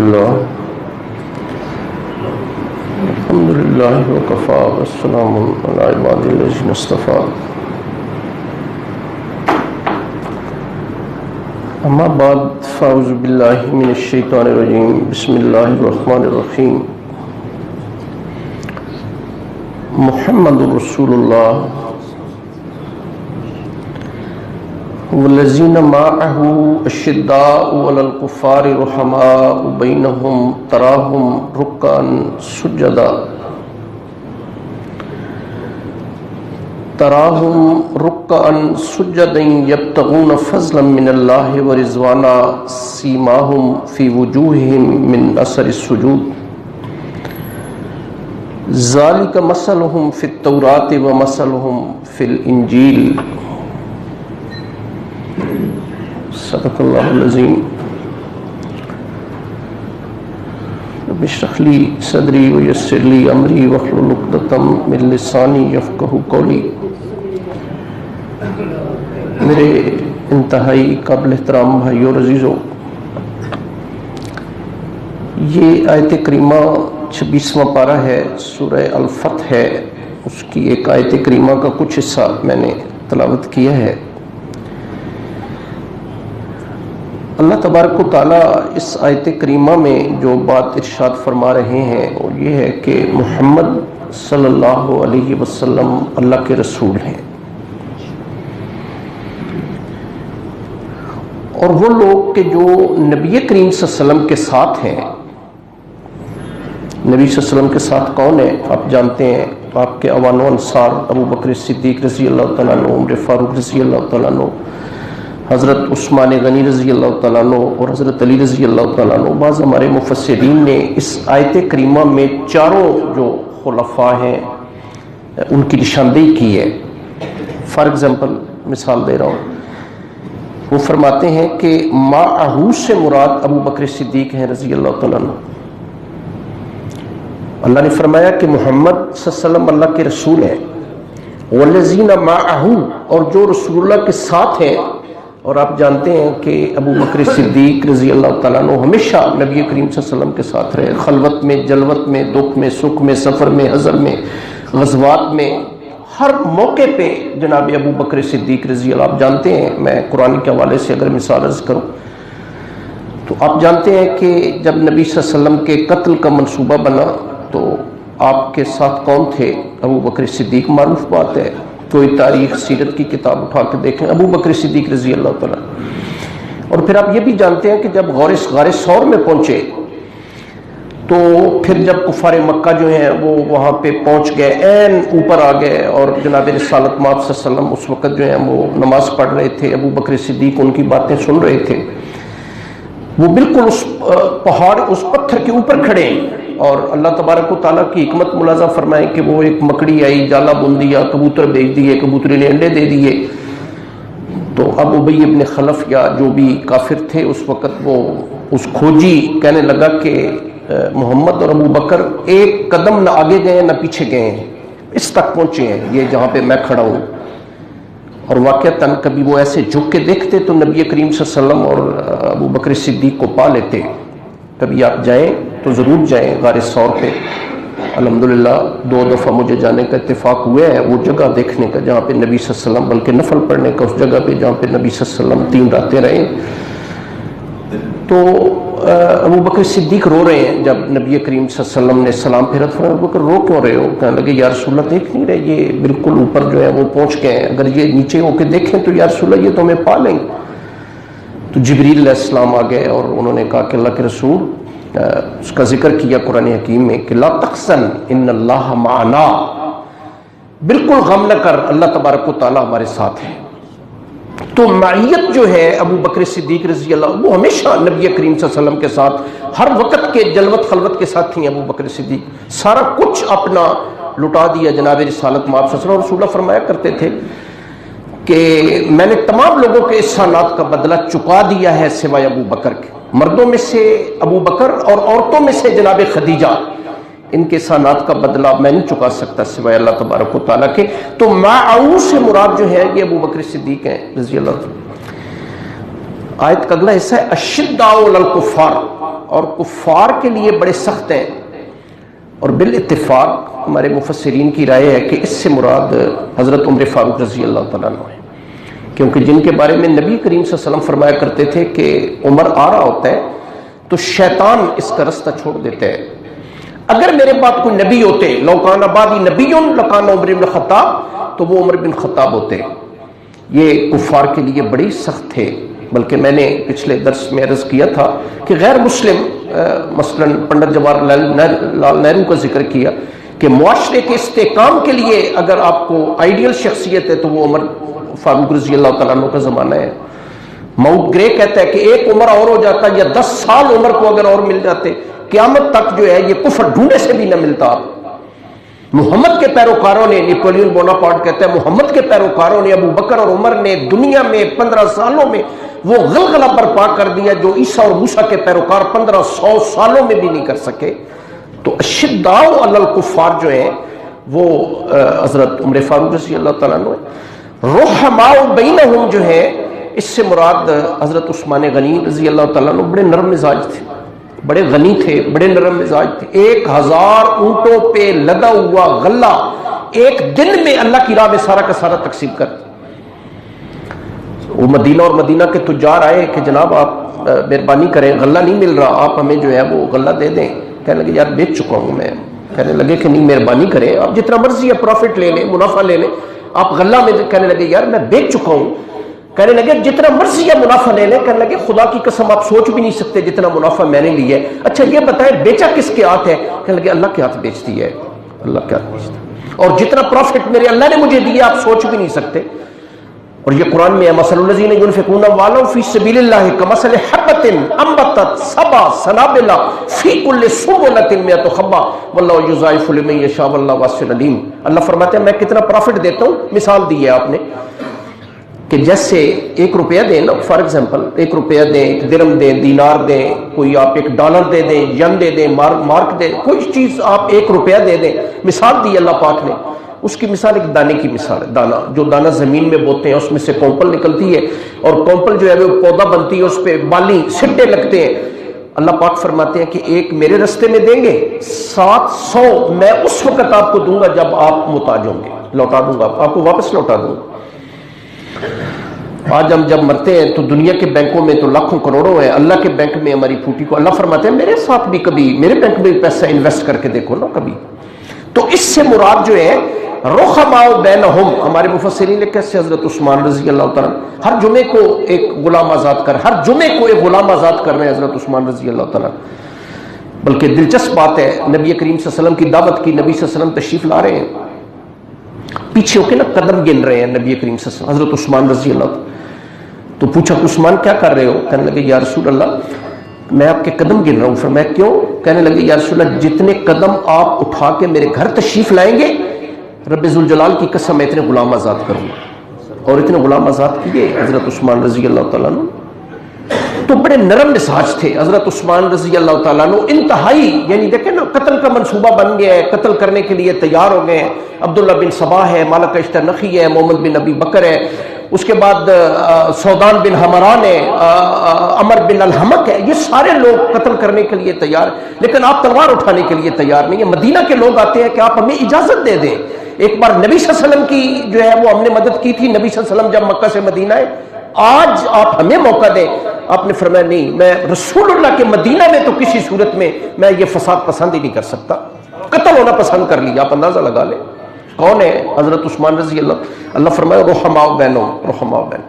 للہ وکفا والسلام علی عبادہ الذین اصطفیٰ اما بعد فاعوذ باللہ من الشیطان الرجیم بسم اللہ الرحمن الرحیم محمد رسول اللہ والذین معه اشداء علی الکفار رحماء بینہم تراہم رکعا سجدا یبتغون فضلا من اللہ ورضوانا سیماہم فی وجوہہم من اثر السجود ذالک مثلہم فی التوراۃ ومثلہم فی الانجیل صدق اللہ العظیم رب اشرح لی صدری ویسر لی امری واحلل عقدۃ من لسانی یفقہوا قولی۔ میرے انتہائی قابل احترام بھائیو اور عزیزو، یہ آیت کریمہ 26واں پارہ ہے، سورہ الفتح ہے، اس کی ایک آیت کریمہ کا کچھ حصہ میں نے تلاوت کیا ہے۔ اللہ تبارک و تعالیٰ اس آیت کریمہ میں جو بات ارشاد فرما رہے ہیں وہ یہ ہے کہ محمد صلی اللہ علیہ وسلم اللہ کے رسول ہیں، اور وہ لوگ کہ جو نبی کریم صلی اللہ علیہ وسلم کے ساتھ ہیں۔ نبی صلی اللہ علیہ وسلم کے ساتھ کون ہے؟ آپ جانتے ہیں، آپ کے اوان و انصار ابو بکر صدیق رضی اللہ تعالیٰ عنہ، عمر فاروق رضی اللہ تعالیٰ عنہ، حضرت عثمان غنی رضی اللہ تعالیٰ عنہ اور حضرت علی رضی اللہ تعالیٰ عنہ۔ بعض ہمارے مفسرین نے اس آیت کریمہ میں چاروں جو خلفاء ہیں ان کی نشاندہی کی ہے۔ فار ایگزامپل مثال دے رہا ہوں، وہ فرماتے ہیں کہ معہو سے مراد ابو بکر صدیق ہیں رضی اللہ تعالیٰ عنہ۔ اللہ نے فرمایا کہ محمد صلی اللہ علیہ وسلم اللہ کے رسول ہیں، والذین معہو، اور جو رسول اللہ کے ساتھ ہیں۔ اور آپ جانتے ہیں کہ ابو بکر صدیق رضی اللہ تعالیٰ عنہ ہمیشہ نبی کریم صلی اللہ علیہ وسلم کے ساتھ رہے، خلوت میں، جلوت میں، دکھ میں، سکھ میں، سفر میں، حضر میں، غزوات میں، ہر موقع پہ جناب ابو بکر صدیق رضی اللہ، آپ جانتے ہیں، میں قرآن کے حوالے سے اگر مثال عرض کروں تو آپ جانتے ہیں کہ جب نبی صلی اللہ علیہ وسلم کے قتل کا منصوبہ بنا تو آپ کے ساتھ کون تھے؟ ابو بکر صدیق، معروف بات ہے، کوئی تاریخ سیرت کی کتاب اٹھا کے دیکھیں، ابو بکر صدیق رضی اللہ تعالیٰ۔ اور پھر آپ یہ بھی جانتے ہیں کہ جب غار ثور میں پہنچے تو پھر جب کفار مکہ جو ہیں وہ وہاں پہ پہنچ گئے، عین اوپر آ گئے، اور جناب رسالت مآب صلی اللہ علیہ وسلم اس وقت جو ہیں وہ نماز پڑھ رہے تھے، ابو بکر صدیق ان کی باتیں سن رہے تھے۔ وہ بالکل اس پہاڑ، اس پتھر کے اوپر کھڑے ہیں، اور اللہ تبارک و تعالیٰ کی حکمت ملاحظہ فرمائیں کہ وہ ایک مکڑی آئی، جالا بن دیا، کبوتر بھیج دیے، کبوتری نے انڈے دے دیے۔ تو اب ابی ابن خلف یا جو بھی کافر تھے اس وقت، وہ اس کھوجی کہنے لگا کہ محمد اور ابو بکر ایک قدم نہ آگے گئے نہ پیچھے گئے ہیں، اس تک پہنچے ہیں یہ جہاں پہ میں کھڑا ہوں۔ اور واقعتاً کبھی وہ ایسے جھک کے دیکھتے تو نبی کریم صلی اللہ علیہ وسلم اور ابو بکر صدیق کو پا لیتے۔ کبھی آپ جائیں تو ضرور جائیں غار ثور پہ، الحمدللہ 2 دفعہ مجھے جانے کا اتفاق ہوا ہے، وہ جگہ دیکھنے کا جہاں پہ نبی صلی اللہ علیہ وسلم، بلکہ نفل پڑھنے کا اس جگہ پہ جہاں پہ نبی صلی اللہ علیہ وسلم 3 راتیں رہے۔ تو ابو بکر صدیق رو رہے ہیں جب نبی کریم صلی اللہ علیہ وسلم نے سلام پھیرا، فرمایا ابو بکر رو کیوں رہے ہو؟ کہنے لگے یا رسول اللہ دیکھ نہیں رہے، یہ بالکل اوپر جو ہے وہ پہنچ گئے ہیں، اگر یہ نیچے ہو کے دیکھیں تو یا رسول اللہ یہ تو ہمیں پا لیں گے۔ تو جبریل علیہ السلام آ گئے اور انہوں نے کہا کہ اللہ کے رسول، اس کا ذکر کیا قرآن حکیم میں کہ لا تحزن ان اللہ معنا، بالکل غم نہ کر، اللہ تبارک و تعالیٰ ہمارے ساتھ ہے۔ تو معیت جو ہے ابو بکر صدیق رضی اللہ، وہ ہمیشہ نبی کریم صلی اللہ علیہ وسلم کے ساتھ، ہر وقت کے جلوت خلوت کے ساتھ تھیں ابو بکر صدیق، سارا کچھ اپنا لٹا دیا جناب رسالت مآب صلی اللہ علیہ وسلم۔ رسول اللہ فرمایا کرتے تھے کہ میں نے تمام لوگوں کے احسانات کا بدلہ چکا دیا ہے سوائے ابو بکر کے، مردوں میں سے ابو بکر اور عورتوں میں سے جناب خدیجہ، ان کے احسانات کا بدلہ میں نہیں چکا سکتا سوائے اللہ تبارک و تعالیٰ کے۔ تو معہو سے مراد جو ہے یہ ابو بکر صدیق ہیں رضی اللہ عنہ۔ آیت کا اگلا حصہ ہے اشداء علی الکفار، اور کفار کے لیے بڑے سخت ہیں، اور بالاتفاق ہمارے مفسرین کی رائے ہے کہ اس سے مراد حضرت عمر فاروق رضی اللہ تعالیٰ عنہ ہے، کیونکہ جن کے بارے میں نبی کریم صلی اللہ علیہ وسلم فرمایا کرتے تھے کہ عمر آ رہا ہوتا ہے تو شیطان اس کا رستہ چھوڑ دیتا ہے۔ اگر میرے بعد کوئی نبی ہوتے، لو کان بعدی نبی لکان عمر بن خطاب، تو وہ عمر بن خطاب ہوتے۔ یہ کفار کے لیے بڑی سخت تھے، بلکہ میں نے پچھلے درس میں عرض کیا تھا کہ غیر مسلم مثلا پنڈت جواہر لال نہرو کا ذکر کیا کہ معاشرے کے استحکام کے لیے اگر آپ کو آئیڈیل شخصیت ہے تو وہ عمر فاروق رضی اللہ تعالیٰ عنہ کا زمانہ ہے۔ ماؤنٹ گرے کہتا ہے کہ ایک عمر اور ہو جاتا یا 10 سال عمر کو اگر اور مل جاتے، قیامت تک جو ہے یہ کفر ڈھونڈے سے بھی نہ ملتا۔ محمد کے پیروکاروں نے، نیپولین بوناپارٹ کہتا ہے محمد کے پیروکاروں نے، ابو بکر اور عمر نے دنیا میں 15 سالوں میں وہ غلغلہ برپا کر دیا جو عیسیٰ اور موسیٰ کے پیروکار 1500 سالوں میں بھی نہیں کر سکے۔ تو اشداء علی الکفار جو ہیں وہ حضرت عمر فاروق رضی اللہ تعالیٰ عنہ، رحماء بینہم جو ہے اس سے مراد حضرت عثمان غنی رضی اللہ تعالیٰ عنہ بڑے نرم مزاج تھے، بڑے غنی تھے، بڑے نرم مزاج تھے۔ 1000 اونٹوں پہ لدا ہوا غلہ ایک دن میں اللہ کی راہ میں سارا کا سارا تقسیم کر دیا۔ وہ مدینہ اور مدینہ کے تجار آئے کہ جناب آپ مہربانی کریں، غلہ نہیں مل رہا، آپ ہمیں جو ہے وہ غلہ دے دیں۔ کہنے لگے یار بیچ چکا ہوں میں۔ کہنے لگے کہ نہیں مہربانی کریں، آپ جتنا مرضی ہے پروفٹ لے لیں، منافع لے لیں، آپ غلہ میں۔ کہنے لگے یار میں بیچ چکا ہوں۔ کہنے لگے جتنا مرضی ہے منافع لے لیں۔ کہنے لگے خدا کی قسم آپ سوچ بھی نہیں سکتے جتنا منافع میں نے لیا ہے۔ اچھا یہ بتائیں بیچا کس کے ہاتھ ہے؟ کہنے لگے اللہ کے ہاتھ بیچتی ہے، اللہ کے ہاتھ بیچتا ہے، اور جتنا پروفٹ میرے اللہ نے مجھے دیا آپ سوچ بھی نہیں سکتے۔ اور یہ قرآن میں ہے مثل الذین ينفقون اموالهم فی سبیل اللہ کمثل حبۃ انبتت سبع سنابل فی کل سنبلۃ مئۃ حبۃ واللہ یضاعف لمن یشاء واللہ واسع علیم۔ اللہ فرماتے ہیں میں کتنا پروفٹ دیتا ہوں، مثال دی ہے آپ نے کہ جیسے 1 روپیہ دیں نا، فار ایگزامپل 1 روپیہ دیں، 1 درم دیں، دینار دیں، کوئی آپ 1 ڈالر دے دیں، ین دے دیں، مارک دیں، کوئی چیز آپ 1 روپیہ دے دیں، مثال دی اللہ پاک نے۔ اس کی مثال ایک دانے کی مثال ہے، دانہ جو دانہ زمین میں بوتے ہیں اس میں سے کونپل نکلتی ہے، اور کونپل جو ہے وہ پودا بنتی ہے، اس پہ بالی سٹے لگتے ہیں۔ اللہ پاک فرماتے ہیں کہ ایک میرے رستے میں دیں گے، 700 میں اس وقت آپ کو دوں گا جب آپ محتاج ہوں گے، لوٹا دوں گا آپ کو، واپس لوٹا دوں گا۔ آج ہم جب مرتے ہیں تو دنیا کے بینکوں میں تو لاکھوں کروڑوں ہیں، اللہ کے بینک میں ہماری پھوٹی کو اللہ فرماتے ہیں میرے ساتھ بھی کبھی میرے بینک میں بھی پیسہ انویسٹ کر کے دیکھو نا کبھی۔ تو اس سے مراد جو ہے رحماء بینہم، ہمارے مفسرین نے کیسے حضرت عثمان رضی اللہ تعالیٰ ہر جمعے کو ایک غلام آزاد کر، ہر جمعے کو ایک غلام آزاد کر رہے ہیں حضرت عثمان رضی اللہ تعالیٰ۔ بلکہ دلچسپ بات ہے، نبی کریم صلی اللہ علیہ وسلم کی دعوت کی، نبی صلی اللہ علیہ وسلم تشریف لا رہے ہیں، پیچھے ہو کے نا قدم گن رہے ہیں نبی کریم صلی اللہ علیہ وسلم، حضرت عثمان رضی اللہ تعالیٰ۔ تو پوچھا کہ عثمان کیا کر رہے ہو؟ کہنے لگے یا رسول اللہ میں آپ کے قدم گن رہا ہوں۔ فرمایا کیوں؟ کہنے لگے یا رسول اللہ جتنے قدم آپ اٹھا کے میرے گھر تشریف لائیں گے رب ذوالجلال کی قسم میں اتنے غلام آزاد کروں گا، اور اتنے غلام آزاد کیے حضرت عثمان رضی اللہ تعالیٰ عنہ۔ تو بڑے نرم مزاج تھے حضرت عثمان رضی اللہ تعالیٰ عنہ، انتہائی، یعنی دیکھیں نا قتل کا منصوبہ بن گیا ہے، قتل کرنے کے لیے تیار ہو گئے ہیں۔ عبداللہ بن صباح ہے، مالک اشترنخی ہے، محمد بن ابی بکر ہے، اس کے بعد سودان بن حمران ہے، عمر بن الحمق ہے، یہ سارے لوگ قتل کرنے کے لیے تیار، لیکن آپ تلوار اٹھانے کے لیے تیار نہیں ہیں۔ مدینہ کے لوگ آتے ہیں کہ آپ ہمیں اجازت دے دیں۔ ایک بار نبی صلی اللہ علیہ وسلم کی جو ہے وہ ہم نے مدد کی تھی، نبی صلی اللہ علیہ وسلم جب مکہ سے مدینہ ہے، آج آپ ہمیں موقع دیں۔ آپ نے فرمایا نہیں، میں رسول اللہ کے مدینہ میں تو کسی صورت میں میں یہ فساد پسند ہی نہیں کر سکتا، قتل ہونا پسند کر لیا۔ آپ اندازہ لگا لیں کون ہے حضرت عثمان رضی اللہ فرمایا رحماء بینہم، رحماء بین۔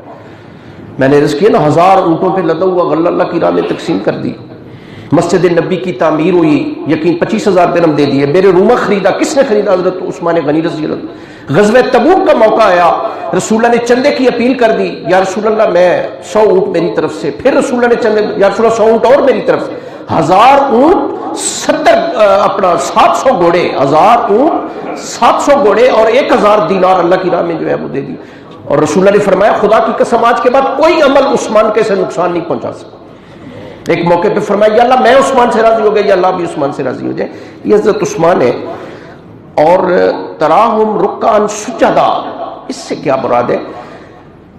میں نے عرض کیا نا 1000 اونٹوں پہ لدا ہوا غلہ اللہ کی راہ میں تقسیم کر دی۔ مسجد نبی کی تعمیر ہوئی، یقین 25,000 درہم دے دیے۔ میرے رومہ خریدا، کس نے خریدا؟ حضرت عثمان غنی رضی اللہ۔ غزوہ تبوک کا موقع آیا، رسول اللہ نے چندے کی اپیل کر دی، یا رسول اللہ میں 100 اونٹ میری طرف سے، پھر رسول اللہ نے چندے، یا رسول اللہ 100 اونٹ اور میری طرف سے، 1000 اونٹ 700 گھوڑے، 1000 اونٹ 700 گھوڑے اور 1000 دینار اللہ کی راہ میں جو ہے وہ دے دی۔ اور رسول اللہ نے فرمایا خدا کی قسم آج کے بعد کوئی عمل عثمان کے سے نقصان نہیں پہنچا سکتا۔ ایک موقع پہ فرمایا یا اللہ میں عثمان سے راضی ہو گیا، یا اللہ بھی عثمان سے راضی ہو جائے۔ یہ حضرت عثمان ہے۔ اور تراہم رکعا سجدا، اس سے کیا مراد ہے؟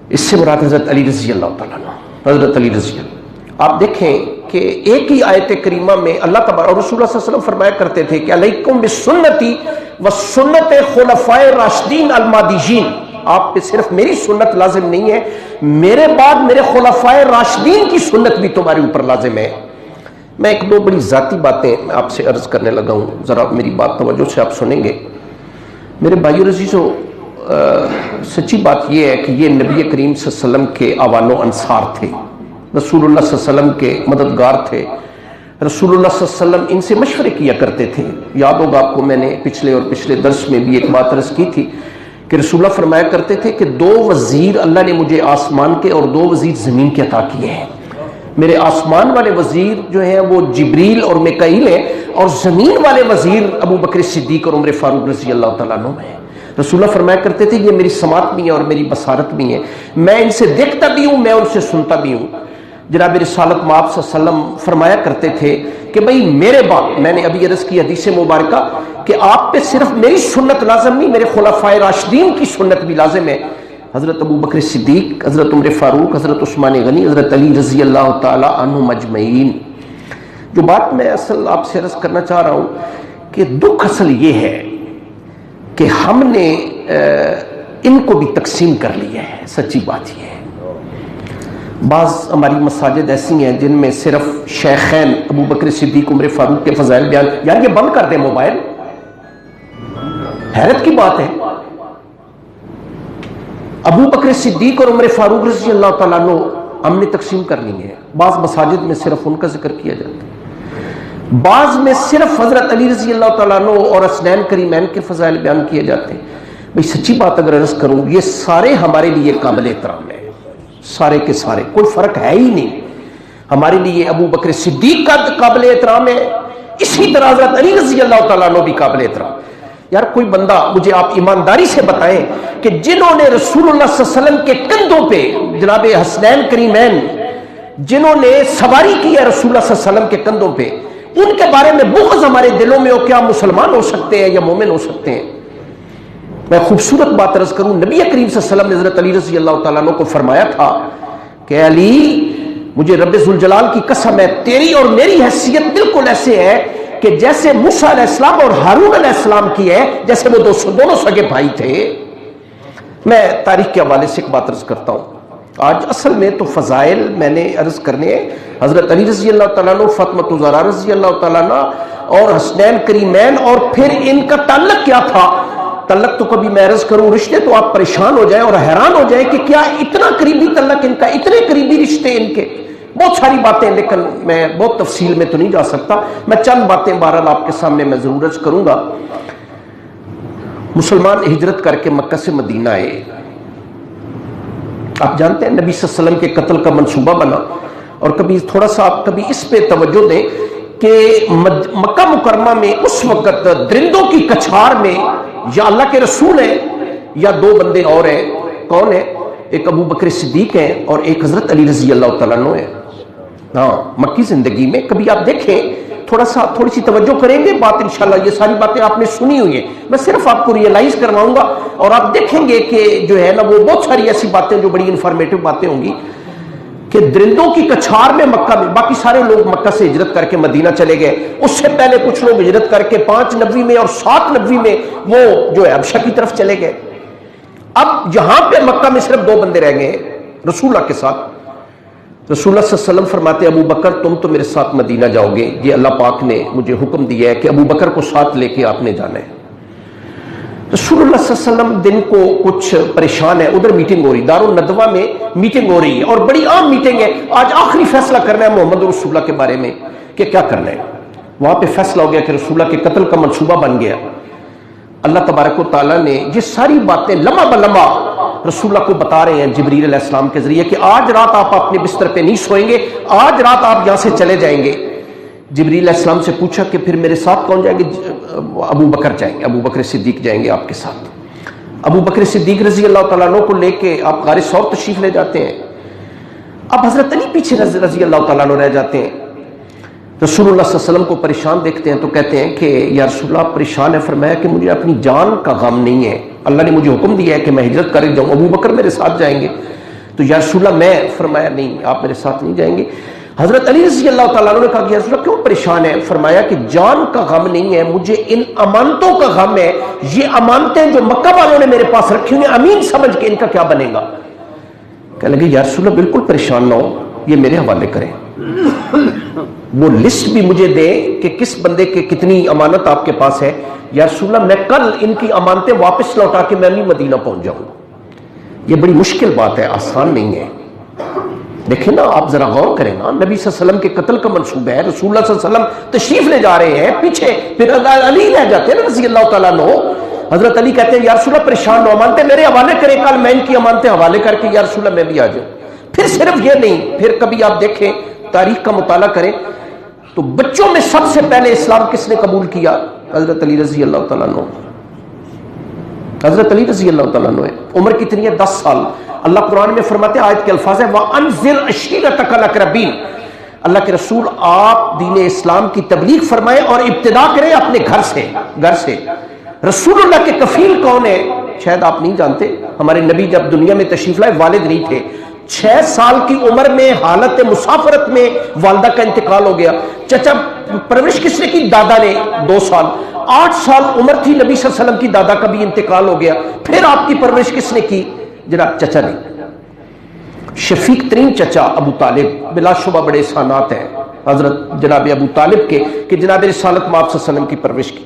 اس سے مراد حضرت علی رضی اللہ تعالیٰ عنہ، حضرت علی رضی اللہ۔ آپ دیکھیں کہ ایک ہی آیت کریمہ میں اللہ تبارک اور رسول اللہ صلی اللہ علیہ وسلم فرمایا کرتے تھے کہ علیکم بسنتی و سنت خلفائے راشدین المہدیین، آپ پہ صرف میری سنت لازم نہیں ہے، میرے بعد میرے خلفائے راشدین کی سنت بھی تمہارے اوپر لازم ہے۔ میں ایک دو بڑی ذاتی باتیں آپ سے عرض کرنے لگا ہوں، ذرا میری بات توجہ سے آپ سنیں گے۔ میرے بھائیو عزیزو، سچی بات یہ ہے کہ یہ نبی کریم صلی اللہ علیہ وسلم کے آوان و انصار تھے، رسول اللہ صلی اللہ علیہ وسلم کے مددگار تھے، رسول اللہ صلی اللہ علیہ وسلم ان سے مشورے کیا کرتے تھے۔ یاد ہوگا آپ کو، میں نے پچھلے درس میں بھی ایک بات عرض کی تھی کہ رسول اللہ فرمایا کرتے تھے کہ 2 وزیر اللہ نے مجھے آسمان کے اور 2 وزیر زمین کے عطا کیے ہیں۔ میرے آسمان والے وزیر جو ہیں وہ جبریل اور میکائیل ہیں، اور زمین والے وزیر ابو بکر صدیق اور عمر فاروق رضی اللہ تعالیٰ عنہ ہیں۔ رسول اللہ فرمایا کرتے تھے یہ میری سماعت بھی ہے اور میری بصارت بھی ہے، میں ان سے دیکھتا بھی ہوں، میں ان سے سنتا بھی ہوں۔ جناب رسالت مآب صلی اللہ علیہ وسلم فرمایا کرتے تھے کہ بھئی میرے بعد، میں نے ابھی عرض کی حدیث مبارکہ کہ آپ پہ صرف میری سنت لازم نہیں، میرے خلفائے راشدین کی سنت بھی لازم ہے۔ حضرت ابو بکر صدیق، حضرت عمر فاروق، حضرت عثمان غنی، حضرت علی رضی اللہ تعالی عنہم اجمعین۔ جو بات میں اصل آپ سے عرض کرنا چاہ رہا ہوں کہ دکھ اصل یہ ہے کہ ہم نے ان کو بھی تقسیم کر لیا ہے۔ سچی بات یہ ہے، بعض ہماری مساجد ایسی ہیں جن میں صرف شیخین ابو بکر صدیق عمر فاروق کے فضائل بیان، یار یہ بند کر دیں موبائل، حیرت کی بات ہے۔ ابو بکر صدیق اور عمر فاروق رضی اللہ تعالیٰ عنہ ہم نے تقسیم کر لی ہے، بعض مساجد میں صرف ان کا ذکر کیا جاتا ہے، بعض میں صرف حضرت علی رضی اللہ تعالیٰ عنہ اور حسنین کریمین کے فضائل بیان کیے جاتے ہیں۔ بھئی سچی بات اگر عرض کروں، یہ سارے ہمارے لیے قابل احترام ہے، سارے کے سارے، کوئی فرق ہے ہی نہیں۔ ہمارے لیے ابو بکر صدیق کا قابل احترام ہے، اسی طرح حضرت علی رضی اللہ تعالیٰ عنہ بھی قابل احترام۔ یار کوئی بندہ مجھے آپ ایمانداری سے بتائیں کہ جنہوں نے رسول اللہ صلی اللہ علیہ وسلم کے کندھوں پہ جناب حسنین کریمین جنہوں نے سواری کی ہے رسول اللہ صلی اللہ علیہ وسلم کے کندھوں پہ، ان کے بارے میں بغض ہمارے دلوں میں ہو، کیا مسلمان ہو سکتے ہیں یا مومن ہو سکتے ہیں؟ میں خوبصورت بات عرض کروں، نبی کریم صلی اللہ علیہ وسلم نے حضرت علی رضی اللہ تعالیٰ عنہ کو فرمایا تھا کہ علی مجھے رب ذوالجلال کی قسم ہے، تیری اور میری حیثیت بالکل ایسے ہے کہ جیسے موسیٰ علیہ السلام اور ہارون علیہ السلام کی ہے، جیسے وہ دونوں سگے بھائی تھے۔ میں تاریخ کے حوالے سے ایک بات عرض کرتا ہوں، آج اصل میں تو فضائل میں نے عرض کرنے ہیں، حضرت علی رضی اللہ تعالیٰ عنہ، فاطمہ الزہرا رضی اللہ تعالیٰ عنہ اور حسنین کریمین، اور پھر ان کا تعلق کیا تھا۔ تعلق تو کبھی میں عرض کروں رشتے تو آپ پریشان ہو جائیں اور حیران ہو جائیں کہ کیا اتنا قریبی تعلق ان کا، اتنے قریبی رشتے ان کے، بہت ساری باتیں، لیکن میں بہت تفصیل میں تو نہیں جا سکتا۔ میں چند باتیں بہرحال آپ کے سامنے میں ضرور عرض کروں گا۔ مسلمان ہجرت کر کے مکہ سے مدینہ آئے، آپ جانتے ہیں نبی صلی اللہ علیہ وسلم کے قتل کا منصوبہ بنا، اور کبھی تھوڑا سا آپ کبھی اس پہ توجہ دیں کہ مکہ مکرمہ میں اس وقت درندوں کی کچھار میں یا اللہ کے رسول ہیں یا 2 بندے اور ہیں، کون ہیں؟ ایک ابو بکر صدیق ہیں اور ایک حضرت علی رضی اللہ تعالیٰ عنہ ہیں۔ ہاں مکی زندگی میں کبھی آپ دیکھیں، تھوڑی سی توجہ کریں گے، بات انشاءاللہ یہ ساری باتیں آپ نے سنی ہوئی ہیں، میں صرف آپ کو ریئلائز کرواؤں گا، اور آپ دیکھیں گے کہ جو ہے نا وہ بہت ساری ایسی باتیں جو بڑی انفارمیٹو باتیں ہوں گی کہ درندوں کی کچھار میں مکہ میں، باقی سارے لوگ مکہ سے ہجرت کر کے مدینہ چلے گئے، اس سے پہلے کچھ لوگ ہجرت کر کے 590 میں اور 790 میں وہ جو ہے حبشہ کی طرف چلے گئے۔ اب یہاں پہ مکہ میں صرف 2 بندے رہ گئے رسول اللہ کے ساتھ۔ رسول اللہ صلی اللہ علیہ وسلم فرماتے ابو بکر تم تو میرے ساتھ مدینہ جاؤ گے، یہ اللہ پاک نے مجھے حکم دیا ہے کہ ابو بکر کو ساتھ لے کے آپ نے جانا ہے۔ رسول اللہ صلی اللہ علیہ وسلم دن کو کچھ پریشان ہے، ادھر میٹنگ ہو رہی، دارالندوہ میں میٹنگ ہو رہی ہے، اور بڑی عام میٹنگ ہے، آج آخری فیصلہ کرنا ہے محمد رسول اللہ کے بارے میں کہ کیا کرنا ہے۔ وہاں پہ فیصلہ ہو گیا کہ رسول اللہ کے قتل کا منصوبہ بن گیا۔ اللہ تبارک و تعالیٰ نے یہ ساری باتیں لمحہ بلمحہ رسول اللہ کو بتا رہے ہیں جبریل علیہ السلام کے ذریعے کہ آج رات آپ اپنے بستر پہ نہیں سوئیں گے، آج رات آپ یہاں سے چلے جائیں گے۔ جبریل علیہ السلام سے پوچھا کہ پھر میرے ساتھ کون جائیں گے؟ ابو بکر جائیں گے، ابو بکر صدیق جائیں گے آپ کے ساتھ۔ ابو بکر صدیق رضی اللہ تعالیٰ عنہ کو لے کے آپ غار ثور تشریف لے جاتے ہیں۔ اب حضرت علی پیچھے رضی اللہ تعالیٰ عنہ رہ جاتے ہیں۔ رسول اللہ صلی اللہ علیہ وسلم کو پریشان دیکھتے ہیں تو کہتے ہیں کہ یا رسول اللہ پریشان ہے، فرمایا کہ مجھے اپنی جان کا غم نہیں ہے، اللہ نے مجھے حکم دیا ہے کہ میں ہجرت کر جاؤں، ابو بکر میرے ساتھ جائیں گے۔ تو یا رسول اللہ میں، فرمایا نہیں آپ میرے ساتھ نہیں جائیں گے۔ حضرت علی رضی اللہ تعالیٰ عنہ نے کہا کہ یا رسول اللہ کیوں پریشان ہے؟ فرمایا کہ جان کا غم نہیں ہے مجھے، ان امانتوں کا غم ہے، یہ امانتیں جو مکہ والوں نے میرے پاس رکھی ہوئی ہیں امین سمجھ کے ان کا کیا بنے گا؟ کہنے لگے یا رسول اللہ بالکل پریشان نہ ہو، یہ میرے حوالے کریں، وہ لسٹ بھی مجھے دیں کہ کس بندے کے کتنی امانت آپ کے پاس ہے، یا رسول اللہ میں کل ان کی امانتیں واپس لوٹا کے میں بھی مدینہ پہنچ جاؤں گا۔ یہ بڑی مشکل بات ہے، آسان نہیں ہے۔ دیکھیں نا، آپ ذرا غور کریں نا، نبی صلی اللہ علیہ وسلم کے قتل کا منصوبہ ہے، رسول اللہ صلی اللہ علیہ وسلم تشریف لے جا رہے ہیں، پیچھے پھر علی رہ جاتے ہیں رضی اللہ تعالیٰ عنہ۔ حضرت علی کہتے ہیں یا رسول اللہ پریشان نہ ہو، امانتیں میرے حوالے کریں، کل میں ان کی امانتیں حوالے کر کے یا رسول اللہ میں بھی آ جاؤں۔ پھر صرف یہ نہیں، پھر کبھی آپ دیکھیں تاریخ کا مطالعہ کریں تو بچوں میں سب سے پہلے اسلام کس نے قبول کیا؟ حضرت علی رضی اللہ تعالیٰ عنہ۔ حضرت علی رضی اللہ تعالیٰ عنہ ہے، عمر کتنی ہے؟ 10 سال۔ اللہ قرآن میں فرماتے ہیں، آیت کے الفاظ ہیں وَأَنذِرْ عَشِيرَتَكَ الْأَقْرَبِينَ، اللہ کے رسول آپ دین اسلام کی تبلیغ فرمائیں اور ابتدا کریں اپنے گھر سے۔ رسول اللہ کے کفیل کون ہے؟ شاید آپ نہیں جانتے، ہمارے نبی جب دنیا میں تشریف لائے والد نہیں تھے، 6 سال کی عمر میں حالت مسافرت میں والدہ کا انتقال ہو گیا۔ چچا پرورش کس نے کی؟ دادا نے 2 سال۔ 8 سال عمر تھی نبی صلی اللہ علیہ وسلم کی، دادا کا بھی انتقال ہو گیا۔ پھر آپ کی پرورش کس نے کی؟ جناب چچا نے۔ شفیق ترین چچا ابو طالب، بلا شبہ بڑے احسانات ہیں حضرت جناب ابو طالب کے کہ جناب رسالت میں آپ صلی اللہ علیہ وسلم کی پرورش کی۔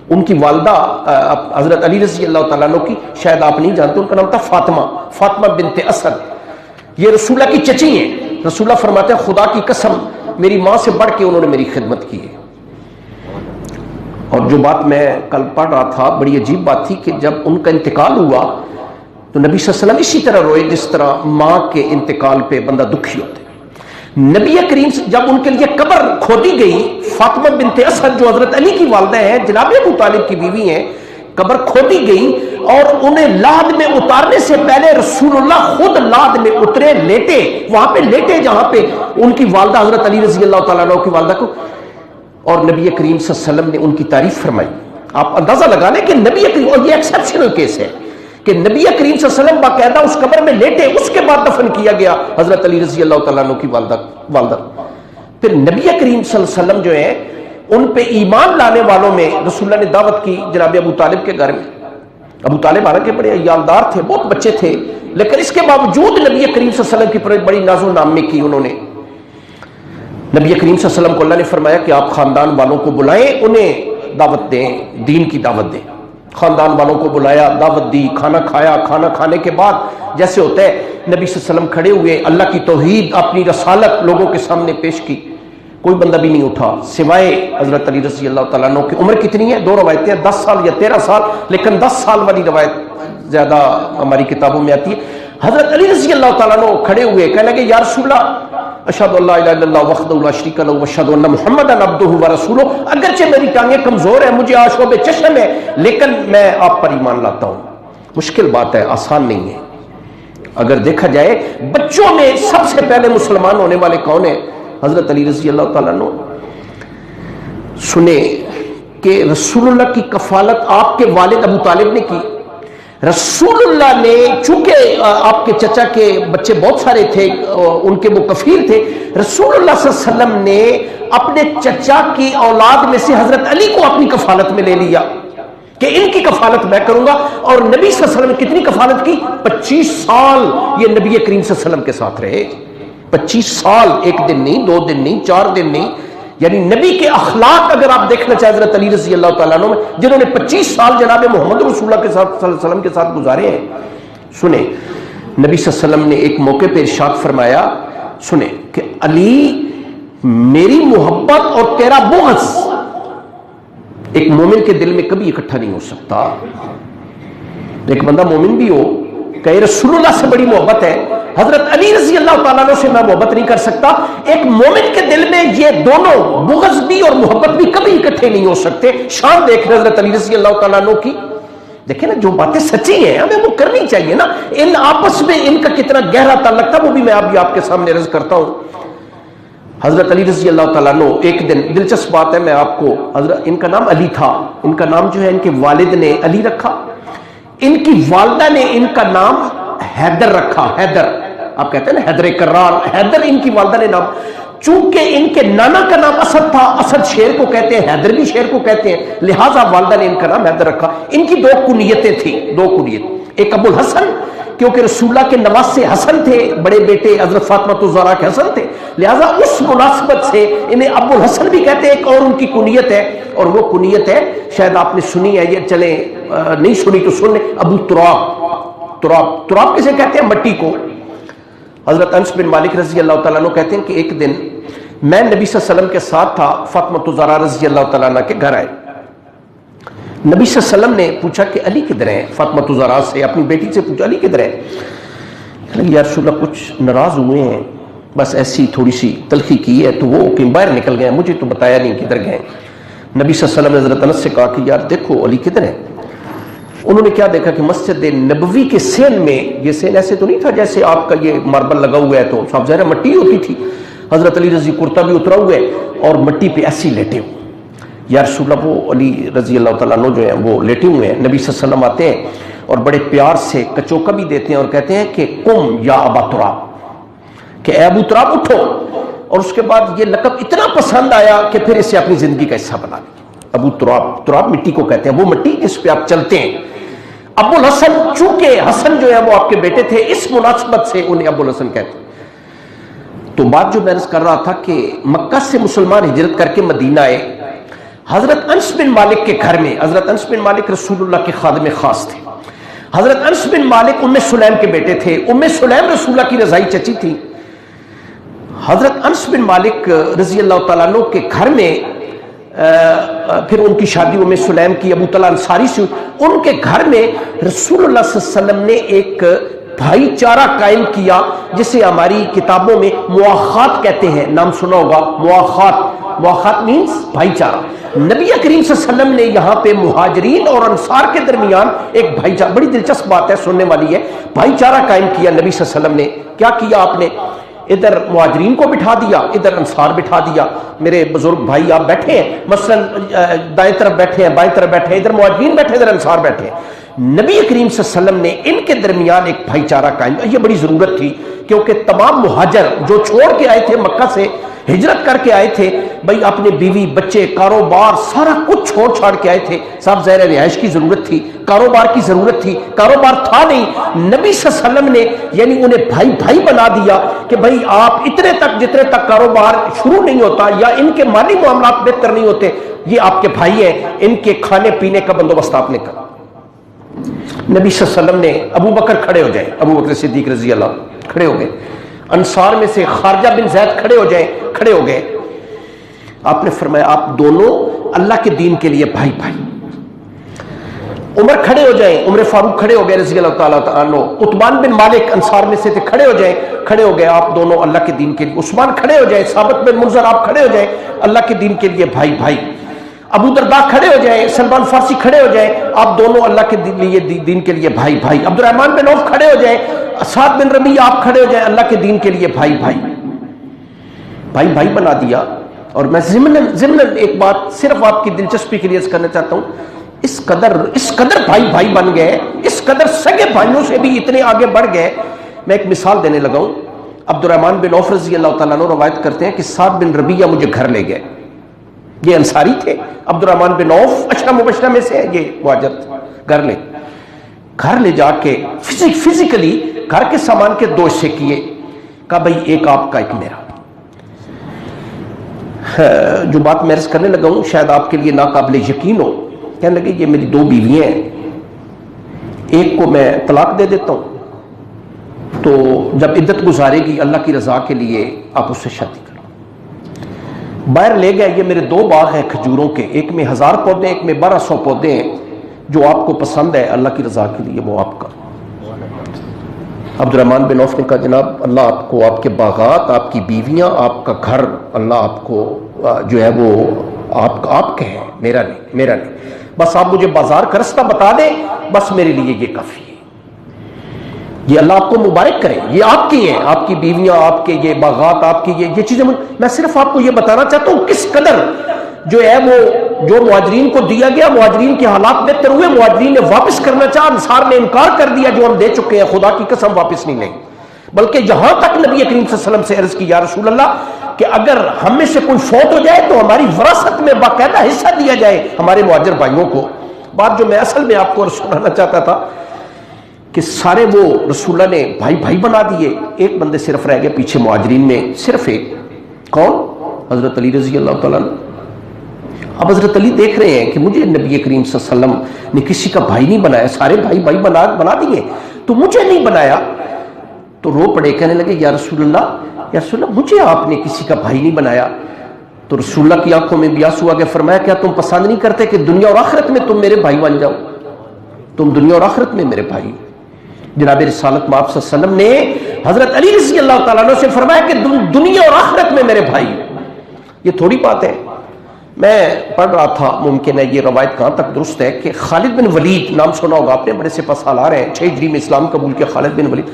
ان کی والدہ حضرت علی رضی اللہ تعالیٰ عنہ کی شاید آپ نہیں جانتے، ان کا نام تھا فاطمہ بنت اسد۔ یہ رسول اللہ کی چچی ہیں۔ رسول اللہ فرماتے ہیں خدا کی قسم میری ماں سے بڑھ کے انہوں نے میری خدمت کی ہے۔ اور جو بات میں کل پڑھ رہا تھا بڑی عجیب بات تھی کہ جب ان کا انتقال ہوا تو نبی صلی اللہ علیہ وسلم اسی طرح روئے جس طرح ماں کے انتقال پہ بندہ دکھی ہوتا ہے۔ نبی کریم جب ان کے لیے قبر کھودی گئی، فاطمہ بنت اسد جو حضرت علی کی والدہ ہیں، جناب ابو طالب کی بیوی ہیں، قبر کھودی گئی اور انہیں لاد میں اتارنے سے پہلے رسول اللہ خود لاد میں اترے، لیٹے وہاں پہ، لیٹے جہاں پہ ان کی والدہ حضرت علی رضی اللہ تعالیٰ عنہ کی والدہ کو، اور نبی کریم صلی اللہ علیہ وسلم نے ان کی تعریف فرمائی۔ آپ اندازہ لگا لیں کہ نبی کریم، اور یہ ایکسیپشنل کیس ہے کہ نبی کریم صلی اللہ علیہ وسلم باقاعدہ اس قبر میں لیٹے، اس کے بعد دفن کیا گیا حضرت علی رضی اللہ تعالیٰ عنہ کی والدہ۔ پھر نبی کریم صلی اللہ علیہ وسلم جو ہے ان پہ ایمان لانے والوں میں رسول اللہ نے دعوت کی جناب ابو طالب کے گھر میں۔ ابو طالب حالانکہ بڑے عیالدار تھے، بہت بچے تھے، لیکن اس کے باوجود نبی کریم صلی اللہ علیہ وسلم کی بڑی ناز و نامی کی انہوں نے۔ نبی کریم صلی اللہ علیہ وسلم کو اللہ نے فرمایا کہ آپ خاندان والوں کو بلائیں، انہیں دعوت دیں، دین کی دعوت دیں۔ خاندان والوں کو بلایا، دعوت دی، کھانا کھایا۔ کھانا کھانے کے بعد جیسے ہوتا ہے نبی صلی اللہ علیہ وسلم کھڑے ہوئے، اللہ کی توحید، اپنی رسالت لوگوں کے سامنے پیش کی۔ کوئی بندہ بھی نہیں اٹھا سوائے حضرت علی رضی اللہ تعالیٰ عنہ کی۔ عمر کتنی ہے؟ 2 روایتیں، 10 سال یا 13 سال، لیکن 10 سال والی روایت زیادہ ہماری کتابوں میں آتی ہے۔ حضرت علی رضی اللہ تعالیٰ عنہ کھڑے ہوئے، کہنے لگے یا رسول اللہ اشہد ان لا الہ الا اللہ وحدہ لا شریک لہ واشہد ان محمدا عبدہ ورسولہ، اگرچہ میری ٹانگیں کمزور ہیں، مجھے آشوب چشم ہے، لیکن میں آپ پر ایمان لاتا ہوں۔ مشکل بات ہے، آسان نہیں ہے۔ اگر دیکھا جائے بچوں میں سب سے پہلے مسلمان ہونے والے کون ہیں؟ حضرت علی رضی اللہ تعالیٰ عنہ۔ سنیں کہ رسول اللہ کی کفالت آپ کے والد ابو طالب نے کی۔ رسول اللہ نے، چونکہ آپ کے چچا کے بچے بہت سارے تھے، ان کے وہ کفیل تھے، رسول اللہ صلی اللہ علیہ وسلم نے اپنے چچا کی اولاد میں سے حضرت علی کو اپنی کفالت میں لے لیا کہ ان کی کفالت میں کروں گا۔ اور نبی صلی اللہ علیہ وسلم نے کتنی کفالت کی؟ 25 سال یہ نبی کریم صلی اللہ علیہ وسلم کے ساتھ رہے۔ 25 سال، 1 دن نہیں، 2 دن نہیں، 4 دن نہیں، یعنی نبی کے اخلاق اگر آپ دیکھنا چاہیں حضرت علی رضی اللہ تعالیٰ عنہ میں، جنہوں نے 25 سال جناب محمد رسول اللہ کے ساتھ صلی اللہ علیہ وسلم کے ساتھ گزارے ہیں۔ سنیں نبی صلی اللہ علیہ وسلم نے ایک موقع پہ ارشاد فرمایا، سنیں کہ علی میری محبت اور تیرا بغض ایک مومن کے دل میں کبھی اکٹھا نہیں ہو سکتا۔ ایک بندہ مومن بھی ہو کہ رسول اللہ سے بڑی محبت ہے، حضرت علی رضی اللہ تعالیٰ عنہ سے میں محبت نہیں کر سکتا، ایک مومن کے دل میں یہ دونوں بغض بھی اور محبت بھی کبھی اکٹھے نہیں ہو سکتے۔ شان دیکھ رہے حضرت علی رضی اللہ تعالیٰ عنہ کی، دیکھیں نا جو باتیں سچی ہیں ہمیں وہ کرنی چاہیے نا۔ ان آپس میں ان کا کتنا گہرا تعلق تھا وہ بھی میں آپ کے سامنے عرض کرتا ہوں۔ حضرت علی رضی اللہ تعالیٰ عنہ ایک دن، دلچسپ بات ہے میں آپ کو، حضرت ان کا نام علی تھا، ان کا نام جو ہے ان کے والد نے علی رکھا، ان کی والدہ نے ان کا نام حیدر رکھا۔ حیدر آپ کہتے ہیں نا حیدر کرار، حیدر ان کی والدہ نے نام۔ چونکہ ان کے نانا کا نام اسد تھا، اسد شیر کو کہتے ہیں، حیدر بھی شیر کو کہتے ہیں، لہٰذا والدہ نے ان کا نام حیدر رکھا۔ ان کی دو کنیتیں تھیں، دو کنیت، ایک ابو الحسن کیونکہ رسول اللہ کے نواسے حسن تھے، بڑے بیٹے حضرت فاطمہ الزہرا کے حسن تھے، لہٰذا اس مناسبت سے انہیں ابو الحسن بھی کہتے ہیں۔ ایک اور ان کی کنیت ہے، اور وہ کنیت ہے شاید آپ نے سنی ہے، یہ چلیں نہیں سنی تو سن لیں، ابو تراب۔ تراب کسے کہتے ہیں؟ مٹی کو۔ حضرت انس بن مالک رضی اللہ تعالیٰ عنہ کہتے ہیں کہ ایک دن میں نبی صلی اللہ علیہ وسلم کے ساتھ تھا، فاطمہ الزہرا رضی اللہ تعالیٰ عنہ کے گھر آئے۔ نبی صلی اللہ علیہ وسلم نے پوچھا کہ علی کدھر ہے؟ فاطمہ الزہرا سے اپنی بیٹی سے پوچھا علی کدھر ہے؟ یا رسول اللہ کچھ ناراض ہوئے ہیں، بس ایسی تھوڑی سی تلخی کی ہے، تو وہ کہیں باہر نکل گئے، مجھے تو بتایا نہیں کدھر گئے۔ نبی صلی اللہ علیہ وسلم نے حضرت انس سے کہا کہ یار دیکھو علی کدھر ہے؟ انہوں نے کیا دیکھا کہ مسجد نبوی کے سین میں، یہ سین ایسے تو نہیں تھا جیسے آپ کا یہ ماربل لگا ہوا ہے تو صاحب ظاہر مٹی ہوتی تھی، حضرت علی رضی کرتا بھی اترا ہوا ہے اور مٹی پہ ایسی لیٹے ہوئے۔ یا رسول اللہ، وہ علی رضی اللہ تعالیٰ عنہ جو ہیں وہ لیٹے ہوئے ہیں، نبی صلی اللہ علیہ وسلم آتے ہیں اور بڑے پیار سے کچوکا بھی دیتے ہیں اور کہتے ہیں کہ قم یا ابا تراب، کہ اے ابو تراب اٹھو۔ اور اس کے بعد یہ لقب اتنا پسند آیا کہ پھر اسے اپنی زندگی کا حصہ بنا لیا۔ ابو تراب، تراب مٹی کو کہتے ہیں، وہ مٹی جس پہ آپ چلتے ہیں۔ ابو الحسن، چونکہ حسن جو ہے وہ آپ کے بیٹے تھے، اس مناسبت سے انہیں ابو الحسن کہتے ہیں۔ تو بات جو میں عرض کر رہا تھا کہ مکہ سے مسلمان ہجرت کر کے مدینہ آئے، حضرت انس بن مالک کے گھر میں، حضرت انس بن مالک رسول اللہ کے خادم خاص تھے۔ حضرت انس بن مالک ام سلیم کے بیٹے تھے، ام سلیم رسول اللہ کی رضائی چچی تھی۔ حضرت انس بن مالک رضی اللہ تعالیٰ عنہ کے گھر میں پھر ان کی شادی ام سلیم کی ابو طلحہ انصاری سے، ان کے گھر میں رسول اللہ صلی اللہ علیہ وسلم نے ایک بھائی چارہ قائم کیا جسے ہماری کتابوں میں مواخات کہتے ہیں، نام سنا ہوگا مواخات۔ مواخات مینز بھائی چارہ۔ نبی کریم صلی اللہ علیہ وسلم نے یہاں پہ مہاجرین اور انصار کے درمیان ایک بھائی چارہ، بڑی دلچسپ بات ہے، سننے والی ہے، بھائی چارہ قائم کیا نبی صلی اللہ علیہ وسلم نے۔ کیا کیا آپ نے؟ ادھر مہاجرین کو بٹھا دیا، ادھر انصار بٹھا دیا۔ میرے بزرگ بھائی آپ بیٹھے ہیں، مثلا دائیں طرف بیٹھے ہیں، بائیں طرف بیٹھے ہیں، ادھر مہاجرین بیٹھے، ادھر انصار بیٹھے ہیں۔ نبی کریم صلی اللہ علیہ وسلم نے ان کے درمیان ایک بھائی چارہ قائم کیا۔ یہ بڑی ضرورت تھی کیونکہ تمام مہاجر جو چھوڑ کے آئے تھے، مکہ سے ہجرت کر کے آئے تھے، بھائی اپنے بیوی بچے کاروبار سارا کچھ چھوڑ چھاڑ کے آئے تھے۔ صاحب ظاہر رہائش کی ضرورت تھی، کاروبار کی ضرورت تھی، کاروبار تھا نہیں۔ نبی صلی اللہ علیہ وسلم نے یعنی انہیں بھائی بھائی بنا دیا کہ بھائی آپ اتنے تک جتنے تک کاروبار شروع نہیں ہوتا یا ان کے مالی معاملات بہتر نہیں ہوتے، یہ آپ کے بھائی ہیں، ان کے کھانے پینے کا بندوبست آپ نے کرا۔ نبی صلی اللہ علیہ وسلم نے ابو بکر کھڑے ہو جائیں، ابو بکر صدیق رضی اللہ کھڑے ہو گئے، انصار میں سے خارجہ بن زید کھڑے ہو جائیں، کھڑے ہو گئے۔ آپ نے فرمایا آپ دونوں اللہ کے دین کے لیے بھائی بھائی۔ عمر کھڑے ہو جائیں، عمر فاروق کھڑے ہو گئے رضی اللہ تعالیٰ عنہ۔ عثمان بن مالک انصار میں سے تھے، کھڑے ہو جائیں، کھڑے ہو گئے آپ دونوں اللہ کے دین کے لیے۔ عثمان کھڑے ہو جائیں، ثابت بن منذر آپ کھڑے ہو جائیں، اللہ کے دین کے لیے بھائی بھائی۔ ابو درداء کھڑے ہو جائیں، سلمان فارسی کھڑے ہو جائیں، آپ دونوں اللہ کے دین کے لیے بھائی بھائی۔ عبد الرحمن بن عوف کھڑے ہو جائیں، سعد بن ربیعہ آپ کھڑے ہو جائیں، اللہ کے دین کے لیے بھائی بھائی۔ بھائی بھائی بنا دیا۔ اور میں ضمن ایک بات صرف آپ کی دلچسپی کے لیے کرنا چاہتا ہوں، اس قدر بھائی بھائی بن گئے، اس قدر سگے بھائیوں سے بھی اتنے آگے بڑھ گئے۔ میں ایک مثال دینے لگا ہوں۔ عبد الرحمن بن عوف رضی اللہ تعالیٰ عنہ روایت کرتے ہیں کہ سعد بن ربیعہ مجھے گھر لے گئے، یہ انصاری تھے۔ عبد الرحمن بن عوف عشرہ مبشرہ میں سے، یہ مہاجر تھے۔ گھر لے جا کے فزیکلی گھر کے سامان کے دو حصے کیے، کہا بھائی ایک آپ کا ایک میرا۔ جو بات میں عرض کرنے لگا ہوں شاید آپ کے لیے ناقابل یقین ہو۔ کہنے لگے یہ میری دو بیویاں ہیں، ایک کو میں طلاق دے دیتا ہوں، تو جب عدت گزارے گی اللہ کی رضا کے لیے آپ اس سے شادی کرو۔ باہر لے گئے، یہ میرے دو باغ ہیں کھجوروں کے، ایک میں 1000 پودے، ایک میں 1200 پودے ہیں، جو آپ کو پسند ہے اللہ کی رضا کے لیے وہ آپ کا۔ عبد الرحمن بن عوف نے کہا جناب اللہ آپ کو، آپ کے باغات، آپ کی بیویاں، آپ کا گھر، اللہ آپ کو جو ہے وہ آپ کے ہیں، میرا نہیں۔ بس آپ مجھے بازار کا رستہ بتا دیں، بس میرے لیے یہ کافی ہے۔ یہ اللہ آپ کو مبارک کرے، یہ آپ کی ہیں، آپ کی بیویاں، آپ کے یہ باغات، آپ کی یہ چیزیں۔ میں صرف آپ کو یہ بتانا چاہتا ہوں کس قدر جو ہے وہ جو مہاجرین کو دیا گیا، مہاجرین کے حالات بہتر ہوئے، مہاجرین نے واپس کرنا چاہا، انصار نے انکار کر دیا جو ہم دے چکے ہیں، خدا کی قسم واپس نہیں لیں گے۔ بلکہ یہاں تک نبی کریم صلی اللہ علیہ وسلم سے عرض کی یا رسول اللہ کہ اگر ہم میں سے کوئی فوت ہو جائے تو ہماری وراثت میں باقاعدہ حصہ دیا جائے ہمارے مہاجر بھائیوں کو. بات جو میں اصل میں آپ کو سنانا چاہتا تھا کہ سارے وہ رسول اللہ نے بھائی بھائی بنا دیے, ایک بندے صرف رہ گئے پیچھے مہاجرین میں, صرف ایک, کون؟ حضرت علی رضی اللہ تعالیٰ عنہ. اب حضرت علی دیکھ رہے ہیں کہ مجھے نبی کریم صلی اللہ علیہ وسلم نے کسی کا بھائی نہیں بنایا, سارے بھائی بھائی بنا دیے, تو مجھے نہیں بنایا. تو رو پڑے, کہنے لگے یا رسول اللہ مجھے آپ نے کسی کا بھائی نہیں بنایا. تو رسول اللہ کی آنکھوں میں بھی آنسو آ گیا. فرمایا کیا تم پسند نہیں کرتے کہ دنیا اور آخرت میں تم میرے بھائی بن جاؤ؟ تم دنیا اور آخرت میں میرے بھائی. جناب رسالت مآب صلی اللہ علیہ وسلم نے حضرت علی رضی اللہ تعالیٰ عنہ سے فرمایا کہ دنیا اور آخرت میں میرے بھائی. یہ تھوڑی بات ہے. میں پڑھ رہا تھا, ممکن ہے یہ روایت کہاں تک درست ہے, کہ خالد بن ولید, نام سنا ہوگا آپ نے, بڑے سپہ سالار ہیں, 6 ہجری میں اسلام قبول کیا خالد بن ولید.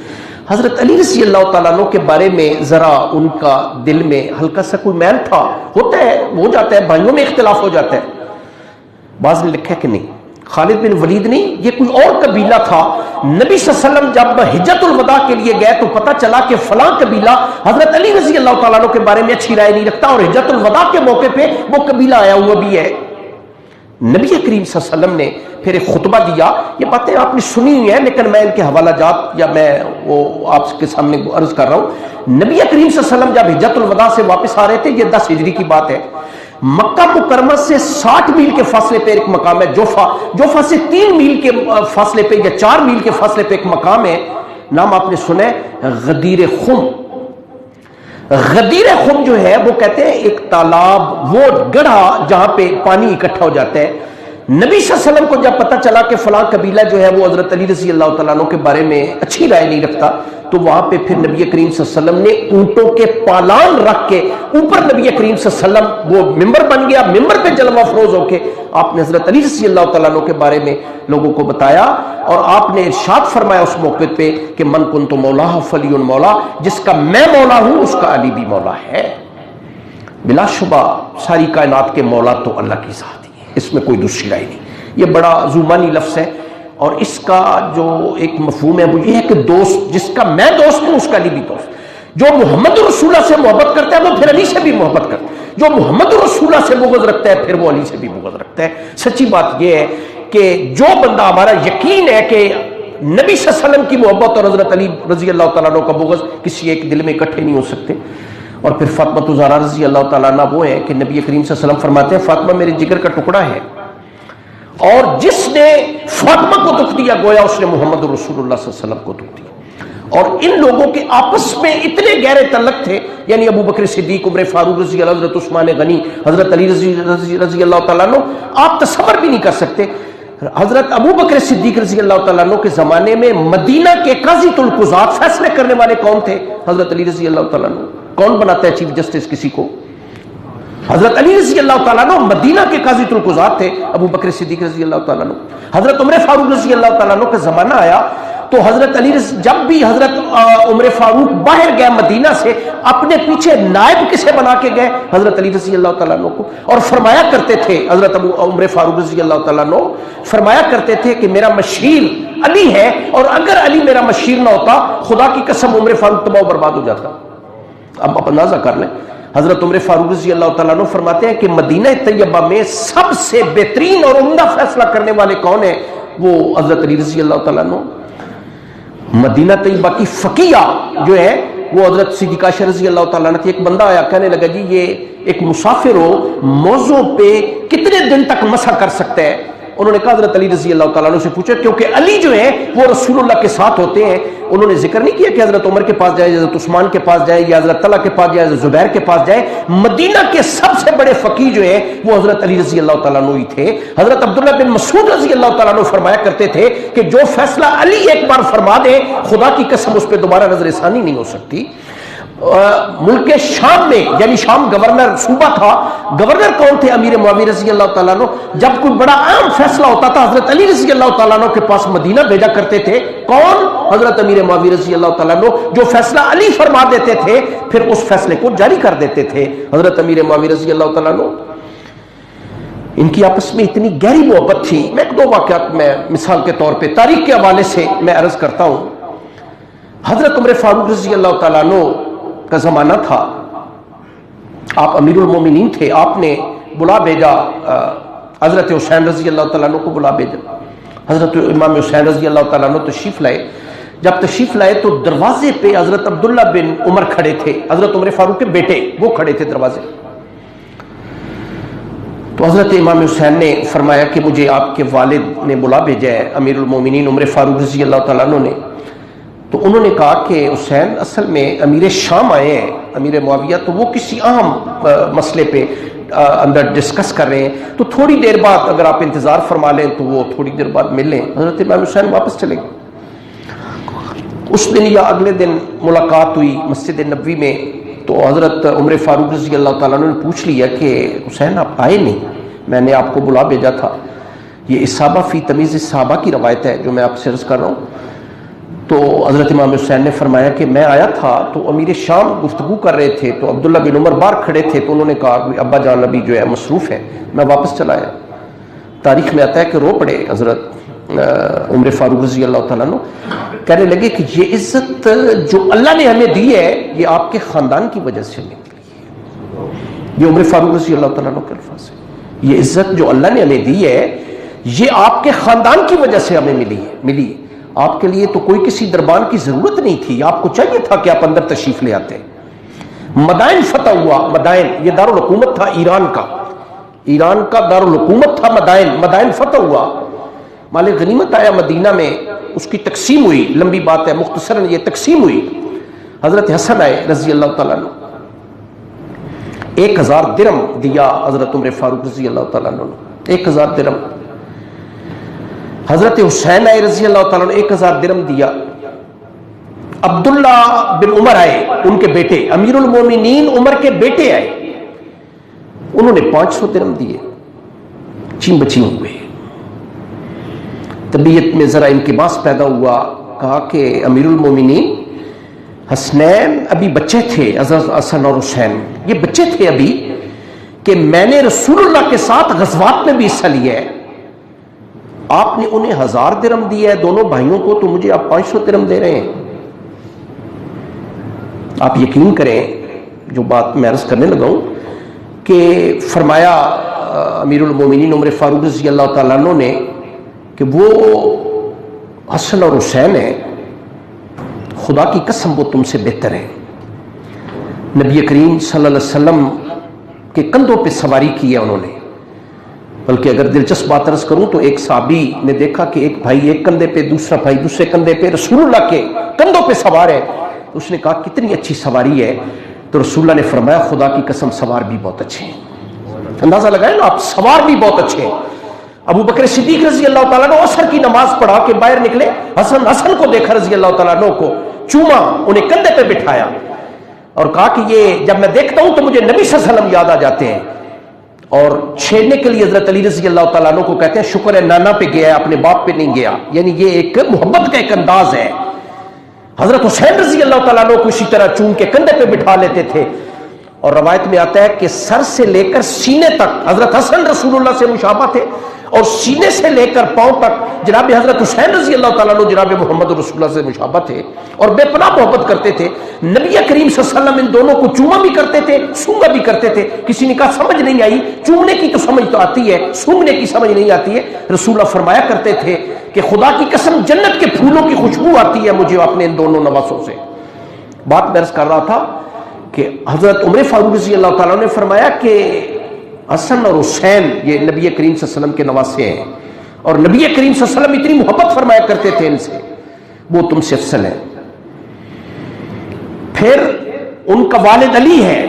حضرت علی رضی اللہ تعالیٰ عنہ کے بارے میں ذرا ان کا دل میں ہلکا سا کوئی میل تھا, ہوتا ہے, ہو جاتا ہے, بھائیوں میں اختلاف ہو جاتا ہے. بعض نے لکھا کہ نہیں, خالد بن ولید نہیں, یہ کوئی اور قبیلہ تھا. نبی صلی اللہ علیہ وسلم جب حجۃ الوداع کے لیے گئے تو پتہ چلا کہ فلاں قبیلہ حضرت علی رضی اللہ تعالیٰ عنہ کے بارے میں اچھی رائے نہیں رکھتا, اور حجۃ الوداع کے موقع پہ وہ قبیلہ آیا ہوا بھی ہے. نبی کریم صلی اللہ علیہ وسلم نے پھر ایک خطبہ دیا. یہ باتیں آپ نے سنی ہوئی ہیں, لیکن میں ان کے حوالہ جات یا میں وہ آپ کے سامنے عرض کر رہا ہوں. نبی کریم صلی اللہ علیہ وسلم جب حجۃ الوداع سے واپس آ رہے تھے, یہ 10 ہجری کی بات ہے, مکہ مکرمہ سے 60 میل کے فاصلے پہ ایک مقام ہے جوفا سے 3 میل کے فاصلے پہ یا 4 میل کے فاصلے پہ ایک مقام ہے, نام آپ نے سنا ہے غدیر خم. غدیر خم جو ہے وہ کہتے ہیں ایک تالاب, وہ گڑھا جہاں پہ پانی اکٹھا ہو جاتا ہے. نبی صلی اللہ علیہ وسلم کو جب پتہ چلا کہ فلاں قبیلہ جو ہے وہ حضرت علی رضی اللہ تعالیٰ عنہ کے بارے میں اچھی رائے نہیں رکھتا, تو وہاں پہ پھر نبی کریم صلی اللہ علیہ وسلم نے اونٹوں کے پالان رکھ کے اوپر نبی کریم صلی اللہ علیہ وسلم وہ ممبر بن گیا, ممبر پہ جلوہ افروز ہو کے آپ نے حضرت علی رضی اللہ تعالیٰ عنہ کے بارے میں لوگوں کو بتایا, اور آپ نے ارشاد فرمایا اس موقع پہ کہ من کنت مولا فلی مولا, جس کا میں مولا ہوں اس کا علی بھی مولا ہے. بلا شبہ ساری کائنات کے مولا تو اللہ کی ذات ہی ہے, اس میں کوئی دوسری رائے نہیں. یہ بڑا زبانی لفظ ہے, اور اس کا جو ایک مفہوم ہے وہ یہ ہے کہ دوست, جس کا میں دوست ہوں اس کا علی بھی دوست. جو محمد رسول اللہ سے محبت کرتا ہے وہ پھر علی سے بھی محبت کرتا ہے, جو محمد رسول اللہ سے بغض رکھتا ہے پھر وہ علی سے بھی بغض رکھتا ہے. سچی بات یہ ہے کہ جو بندہ, ہمارا یقین ہے کہ نبی صلی اللہ علیہ وسلم کی محبت اور حضرت علی رضی اللہ تعالیٰ عنہ کا بغض کسی ایک دل میں اکٹھے نہیں ہو سکتے. اور پھر فاطمہ الزہرا رضی اللہ تعالیٰ عنہ وہ ہے کہ نبی کریم صلی اللہ علیہ وسلم فرماتے ہیں فاطمہ میرے جگر کا ٹکڑا ہے, اور جس نے فاطمہ کو دکھ دیا گویا اس نے محمد رسول اللہ صلی اللہ علیہ وسلم کو دکھ دیا. اور ان لوگوں کے آپس میں اتنے گہرے تعلق تھے, یعنی ابو بکر صدیق, عمر فاروق رضی اللہ, حضرت عثمان غنی, حضرت علی رضی اللہ تعالیٰ عنہ, آپ تصور بھی نہیں کر سکتے. حضرت ابو بکر صدیق رضی اللہ تعالیٰ عنہ کے زمانے میں مدینہ کے قاضی القضات, فیصلے کرنے والے کون تھے؟ حضرت علی رضی اللہ تعالیٰ عنہ. کون بناتا ہے چیف جسٹس کسی کو؟ حضرت علی رضی اللہ تعالیٰ عنہ مدینہ کے قاضی القضات تھے, ابو بکر صدیق رضی اللہ تعالیٰ عنہ. حضرت عمر فاروق رضی اللہ تعالیٰ عنہ کا زمانہ آیا تو حضرت علی جب بھی حضرت عمر فاروق باہر گئے مدینہ سے, اپنے پیچھے نائب کسے بنا کے گئے؟ حضرت علی رضی اللہ تعالیٰ عنہ کو. اور فرمایا کرتے تھے حضرت عمر فاروق رضی اللہ تعالیٰ عنہ فرمایا کرتے تھے کہ میرا مشیر علی ہے, اور اگر علی میرا مشیر نہ ہوتا خدا کی قسم عمر فاروق تباہ و برباد ہو جاتا. اب آپ اندازہ کر لیں, حضرت عمر فاروق رضی اللہ تعالیٰ عنہ فرماتے ہیں کہ مدینہ طیبہ میں سب سے بہترین اور عمدہ فیصلہ کرنے والے کون ہیں؟ وہ حضرت علی رضی اللہ تعالیٰ عنہ. مدینہ طیبہ کی فقیہ جو ہے وہ حضرت صدیقہ عائشہ رضی اللہ تعالیٰ عنہ تھی. ایک بندہ آیا, کہنے لگا جی یہ ایک مسافر ہو موضوع پہ کتنے دن تک مسح کر سکتا ہے؟ انہوں نے کہا حضرت علی رضی اللہ تعالیٰ عنہ سے پوچھا, کیونکہ علی جو ہے وہ رسول اللہ کے ساتھ ہوتے ہیں. انہوں نے ذکر نہیں کیا کہ حضرت عمر کے پاس جائے, حضرت عثمان کے پاس جائے, یا حضرت طلحہ کے پاس جائے, حضرت زبیر کے پاس جائے. مدینہ کے سب سے بڑے فقیہ جو ہیں وہ حضرت علی رضی اللہ تعالیٰ عنہ ہی تھے. حضرت عبداللہ بن مسعود رضی اللہ تعالیٰ عنہ فرمایا کرتے تھے کہ جو فیصلہ علی ایک بار فرما دے خدا کی قسم اس پہ دوبارہ نظر ثانی نہیں ہو سکتی. ملک شام میں, یعنی شام گورنر صوبہ تھا, گورنر کون تھے؟ امیر معاویہ رضی اللہ تعالیٰ عنہ. جب کوئی بڑا اہم فیصلہ ہوتا تھا حضرت علی رضی اللہ تعالیٰ عنہ کے پاس مدینہ بھیجا کرتے تھے. کون؟ حضرت امیر معاویہ رضی اللہ تعالیٰ عنہ. جو فیصلہ علی فرما دیتے تھے پھر اس فیصلے کو جاری کر دیتے تھے حضرت امیر معاویہ رضی اللہ تعالیٰ عنہ. ان کی آپس میں اتنی گہری محبت تھی. میں ایک دو واقعات میں مثال کے طور پہ تاریخ کے حوالے سے میں عرض کرتا ہوں. حضرت عمر فاروق رضی اللہ تعالیٰ عنہ کا زمانہ تھا، آپ امیر المومنین تھے، آپ نے بلا بھیجا حضرت حسین رضی اللہ تعالیٰ عنہ کو بلا بھیجا۔ حضرت امام حسین رضی اللہ تعالیٰ عنہ تشریف لائے، جب تشریف لائے تو دروازے پہ حضرت عبداللہ بن عمر کھڑے تھے، حضرت عمر فاروق کے بیٹے، وہ کھڑے تھے دروازے۔ تو حضرت امام حسین نے فرمایا کہ مجھے آپ کے والد نے بلا بھیجا ہے، امیر المومنین عمر فاروق رضی اللہ تعالیٰ عنہ نے۔ تو انہوں نے کہا کہ حسین اصل میں امیر شام آئے ہیں، امیر معاویہ، تو وہ کسی اہم مسئلے پہ اندر ڈسکس کر رہے ہیں، تو تھوڑی دیر بعد اگر آپ انتظار فرما لیں تو وہ تھوڑی دیر بعد مل لیں۔ حضرت امام حسین واپس چلے گئے۔ اس دن یا اگلے دن ملاقات ہوئی مسجد نبوی میں، تو حضرت عمر فاروق رضی اللہ تعالیٰ عنہ نے پوچھ لیا کہ حسین آپ آئے نہیں، میں نے آپ کو بلا بھیجا تھا۔ یہ اصابہ فی تمیز صحابہ کی روایت ہے جو میں آپ سے عرض کر رہا ہوں۔ تو حضرت امام حسین نے فرمایا کہ میں آیا تھا تو امیر شام گفتگو کر رہے تھے، تو عبداللہ بن عمر باہر کھڑے تھے، تو انہوں نے کہا کہ ابا جان ابھی جو ہے مصروف ہے، میں واپس چلا آیا۔ تاریخ میں آتا ہے کہ رو پڑے حضرت عمر فاروق رضی اللہ تعالیٰ عنہ، کہنے لگے کہ یہ عزت جو اللہ نے ہمیں دی ہے یہ آپ کے خاندان کی وجہ سے ملی ہے۔ یہ عمر فاروق رضی اللہ تعالیٰ عنہ کے الفاظ ہے، یہ عزت جو اللہ نے ہمیں دی ہے یہ آپ کے خاندان کی وجہ سے ہمیں ملی ہے۔ آپ کے لیے تو کوئی کسی دربان کی ضرورت نہیں تھی، آپ کو چاہیے تھا کہ آپ اندر تشریف لے آتے۔ مدائن فتح ہوا، مدائن یہ دارالحکومت تھا ایران کا دارالحکومت تھا مدائن فتح ہوا، مال غنیمت آیا مدینہ میں، اس کی تقسیم ہوئی، لمبی بات ہے مختصراً یہ تقسیم ہوئی۔ حضرت حسن آئے رضی اللہ تعالیٰ عنہ، 1000 درہم دیا حضرت عمر فاروق رضی اللہ تعالیٰ عنہ نے، 1000 درہم۔ حضرت حسین آئے رضی اللہ تعالیٰ عنہ، 1000 درہم دیا۔ عبداللہ بن عمر آئے، ان کے بیٹے، امیر المومنین عمر کے بیٹے آئے، انہوں نے 500 درہم دیے، چین بچین ہوئے۔ طبیعت میں ذرا انکباس پیدا ہوا، کہا کہ امیر المومنین حسنین ابھی بچے تھے، حضرت حسن اور حسین یہ بچے تھے ابھی، کہ میں نے رسول اللہ کے ساتھ غزوات میں بھی حصہ لیا ہے، آپ نے انہیں 1000 درہم دیا ہے دونوں بھائیوں کو، تو مجھے آپ 500 درہم دے رہے ہیں۔ آپ یقین کریں جو بات میں عرض کرنے لگا ہوں کہ فرمایا امیر المومنین عمر فاروق رضی اللہ تعالیٰ عنہ نے کہ وہ حسن اور حسین ہیں، خدا کی قسم وہ تم سے بہتر ہیں۔ نبی کریم صلی اللہ علیہ وسلم کے کندھوں پہ سواری کی ہے انہوں نے، بلکہ اگر دلچسپ بات عرض کروں تو ایک صحابی نے دیکھا کہ ایک بھائی ایک کندھے پہ، دوسرا بھائی دوسرے کندھے پہ رسول اللہ کے کندھوں پہ سوار ہے، تو اس نے کہا کتنی اچھی سواری ہے، تو رسول اللہ نے فرمایا خدا کی قسم سوار بھی بہت اچھے ہیں۔ اندازہ لگائیں نا آپ، سوار بھی بہت اچھے ہیں۔ ابو بکر صدیق رضی اللہ تعالیٰ عنہ عصر کی نماز پڑھا کے باہر نکلے، حسن کو دیکھا رضی اللہ تعالیٰ عنہ کو، چوما، انہیں کندھے پہ بٹھایا اور کہا کہ یہ جب میں دیکھتا ہوں تو مجھے نبی صلی اللہ علیہ وسلم یاد آ جاتے ہیں۔ اور چھیڑنے کے لیے حضرت علی رضی اللہ تعالیٰ عنہ کو کہتے ہیں شکر ہے نانا پہ گیا ہے، اپنے باپ پہ نہیں گیا، یعنی یہ ایک محبت کا ایک انداز ہے۔ حضرت حسین رضی اللہ تعالیٰ عنہ کو اسی طرح چوم کے کندھے پہ بٹھا لیتے تھے، اور روایت میں آتا ہے کہ سر سے لے کر سینے تک حضرت حسن رسول اللہ سے مشابہ تھے، اور سینے سے لے کر پاؤں تک جناب حضرت حسین رضی اللہ تعالیٰ عنہ جناب محمد رسول اللہ سے مشابہ تھے، اور بے پناہ محبت کرتے تھے۔ نبی کریم صلی اللہ علیہ وسلم ان دونوں کو چوما بھی کرتے تھے، سونگا بھی کرتے تھے۔ کسی نے کہا سمجھ نہیں آئی، چومنے کی تو سمجھ تو آتی ہے، سونگنے کی سمجھ نہیں آتی ہے۔ رسول اللہ فرمایا کرتے تھے کہ خدا کی قسم جنت کے پھولوں کی خوشبو آتی ہے مجھے اپنے ان دونوں نواسوں سے۔ بات میں عرض کر رہا تھا کہ حضرت عمر فاروق رضی اللہ تعالیٰ نے فرمایا کہ حسن اور حسین یہ نبی کریم صلی اللہ علیہ وسلم کے نواسے ہیں، اور نبی کریم صلی اللہ علیہ وسلم اتنی محبت فرمایا کرتے تھے ان سے، وہ تم سے افضل ہیں۔ پھر ان کا والد علی ہے،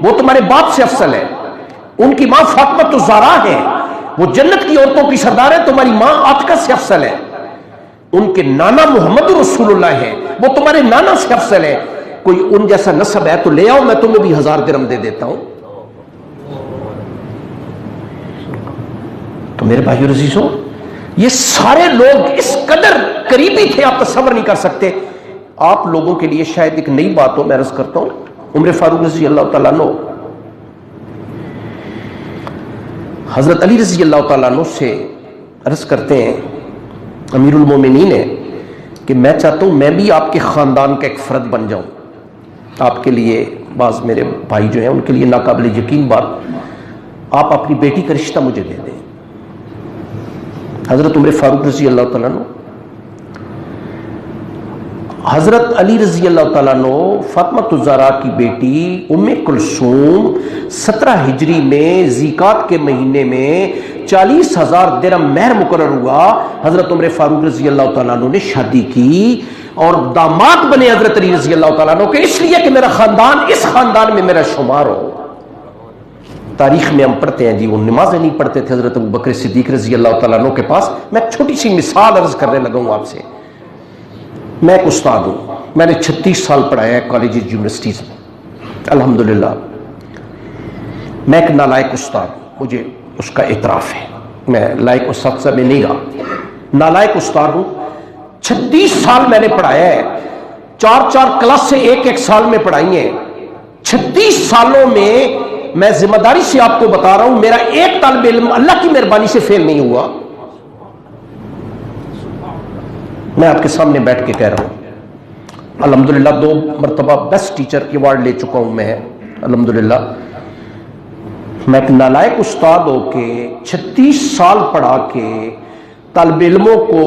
وہ تمہارے باپ سے افضل ہے۔ ان کی ماں فاطمہ الزہرا ہے، وہ جنت کی عورتوں کی سردار ہے، تمہاری ماں عاتقہ سے افضل ہے۔ ان کے نانا محمد رسول اللہ ہے، وہ تمہارے نانا سے افضل ہے۔ کوئی ان جیسا نسب ہے تو لے آؤ، میں تمہیں بھی 1000 درہم دے دیتا ہوں۔ تو میرے بھائیو عزیزو، یہ سارے لوگ اس قدر قریبی تھے آپ تصور نہیں کر سکتے۔ آپ لوگوں کے لیے شاید ایک نئی بات ہو، میں عرض کرتا ہوں۔ عمر فاروق رضی اللہ تعالیٰ عنہ حضرت علی رضی اللہ تعالیٰ عنہ سے عرض کرتے ہیں، امیر المومنین ہے کہ میں چاہتا ہوں میں بھی آپ کے خاندان کا ایک فرد بن جاؤں. آپ کے لیے بعض میرے بھائی جو ہیں ان کے لیے ناقابل یقین بات, آپ اپنی بیٹی کا رشتہ مجھے دے دیں. حضرت عمر فاروق رضی اللہ تعالیٰ عنہ, حضرت علی رضی اللہ تعالیٰ عنہ فاطمہ الزہرا کی بیٹی ام کلثوم 17 ہجری میں زیقات کے مہینے میں 40,000 درہم مہر مقرر ہوا. حضرت عمر فاروق رضی اللہ تعالیٰ عنہ نے شادی کی اور داماد بنے حضرت علی رضی اللہ تعالیٰ عنہ کے, اس لیے کہ میرا خاندان اس خاندان میں میرا شمار ہو. تاریخ میں ہم پڑھتے ہیں جی وہ نمازیں نہیں پڑھتے تھے حضرت ابوبکر صدیق رضی اللہ تعالیٰ عنہ کے پاس. میں ایک چھوٹی سی مثال عرض کرنے لگا ہوں آپ سے. میں ایک استاد ہوں, میں نے 36 سال پڑھایا ہے کالجز یونیورسٹیز میں الحمدللہ. میں ایک نالائق استاد ہوں, مجھے اس کا اعتراف ہے. میں لائق استاد میں نہیں رہا, نالائق استاد ہوں. 36 سال میں نے پڑھایا ہے, 4 کلاس سے ایک سال میں پڑھائی ہیں. 36 سالوں میں ذمہ داری سے آپ کو بتا رہا ہوں میرا ایک طالب علم اللہ کی مہربانی سے فیل نہیں ہوا. میں آپ کے سامنے بیٹھ کے کہہ رہا ہوں الحمدللہ. 2 مرتبہ بیسٹ ٹیچر ایوارڈ لے چکا ہوں میں الحمدللہ. میں ایک نالائق استاد ہو کے 36 سال پڑھا کے طالب علموں کو,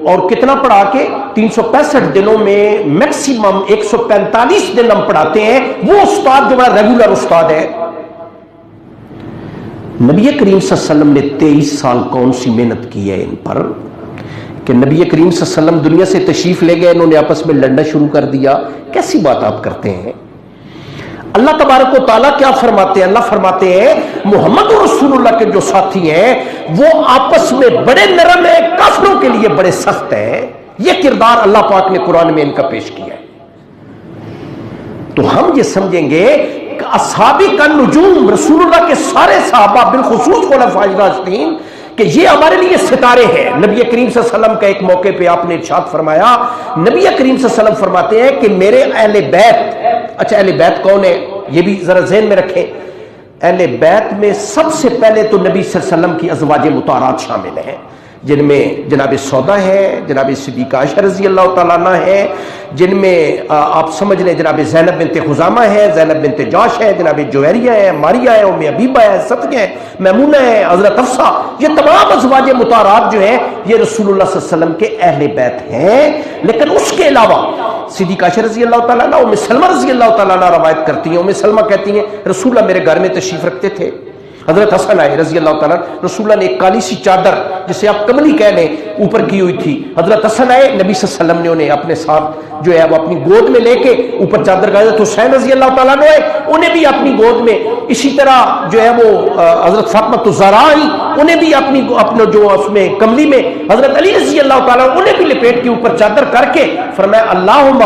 اور کتنا پڑھا کے 365 دنوں میں میکسیمم 145 دن ہم پڑھاتے ہیں. وہ استاد جو بڑا ریگولر استاد ہے. نبی کریم صلی اللہ علیہ وسلم نے 23 سال کون سی محنت کی ہے ان پر کہ نبی کریم صلی اللہ علیہ وسلم دنیا سے تشریف لے گئے, انہوں نے آپس میں لڑنا شروع کر دیا. کیسی بات آپ کرتے ہیں؟ اللہ تبارک و تعالیٰ کیا فرماتے ہیں؟ اللہ فرماتے ہیں محمد رسول اللہ کے جو ساتھی ہیں وہ آپس میں بڑے نرم ہیں, کافروں کے لیے بڑے سخت ہیں. یہ کردار اللہ پاک نے قرآن میں ان کا پیش کیا ہے. تو ہم یہ سمجھیں گے کہ اصحاب کا نجوم رسول اللہ کے سارے صحابہ بالخصوص خلفائے راشدین کہ یہ ہمارے لیے ستارے ہیں. نبی کریم صلی اللہ علیہ وسلم کا ایک موقع پہ آپ نے ارشاد فرمایا, نبی کریم صلی اللہ علیہ وسلم فرماتے ہیں کہ میرے اہل بیت. اچھا اہل بیت کون ہے یہ بھی ذرا ذہن میں رکھیں. اہل بیت میں سب سے پہلے تو نبی صلی اللہ علیہ وسلم کی ازواج مطہرات شامل ہیں, جن میں جناب سودا ہے, جناب صدیقہ عائشہ رضی اللہ تعالیٰ عنہ ہے, جن میں آپ سمجھ لیں جناب زینب بنت خزامہ ہے, زینب بنت جاش ہے, جناب جویریہ ہے, ماریہ ہے, ام حبیبہ ہے, صفیہ ہے, میمونہ ہے, حضرت حفصہ. یہ تمام ازواج مطہرات جو ہیں یہ رسول اللہ صلی اللہ علیہ وسلم کے اہل بیت ہیں. لیکن اس کے علاوہ صدیقہ عائشہ رضی اللہ تعالیٰ عنہ, ام سلمہ رضی اللہ تعالیٰ عنہ روایت کرتی ہیں. ام سلمہ کہتی ہیں رسول اللہ میرے گھر میں تشریف رکھتے تھے. حضرت حسن آئے رضی اللہ تعالیٰ, رسول اللہ نے ایک کالی سی چادر جسے آپ کملی کہہ لیں اوپر کی ہوئی تھی. حضرت حسن آئے, نبی صلی اللہ علیہ وسلم نے انہیں اپنے ساتھ جو ہے وہ اپنی گود میں لے کے اوپر چادر کا. حضرت حسین رضی اللہ تعالیٰ نے انہیں بھی اپنی گود میں, اسی طرح جو ہے وہ حضرت فاطمہ الزہرا آئی, انہیں بھی اپنے جو اس میں کملی میں, حضرت علی رضی اللہ تعالیٰ انہیں بھی لپیٹ کے اوپر چادر کر کے فرمایا اللہم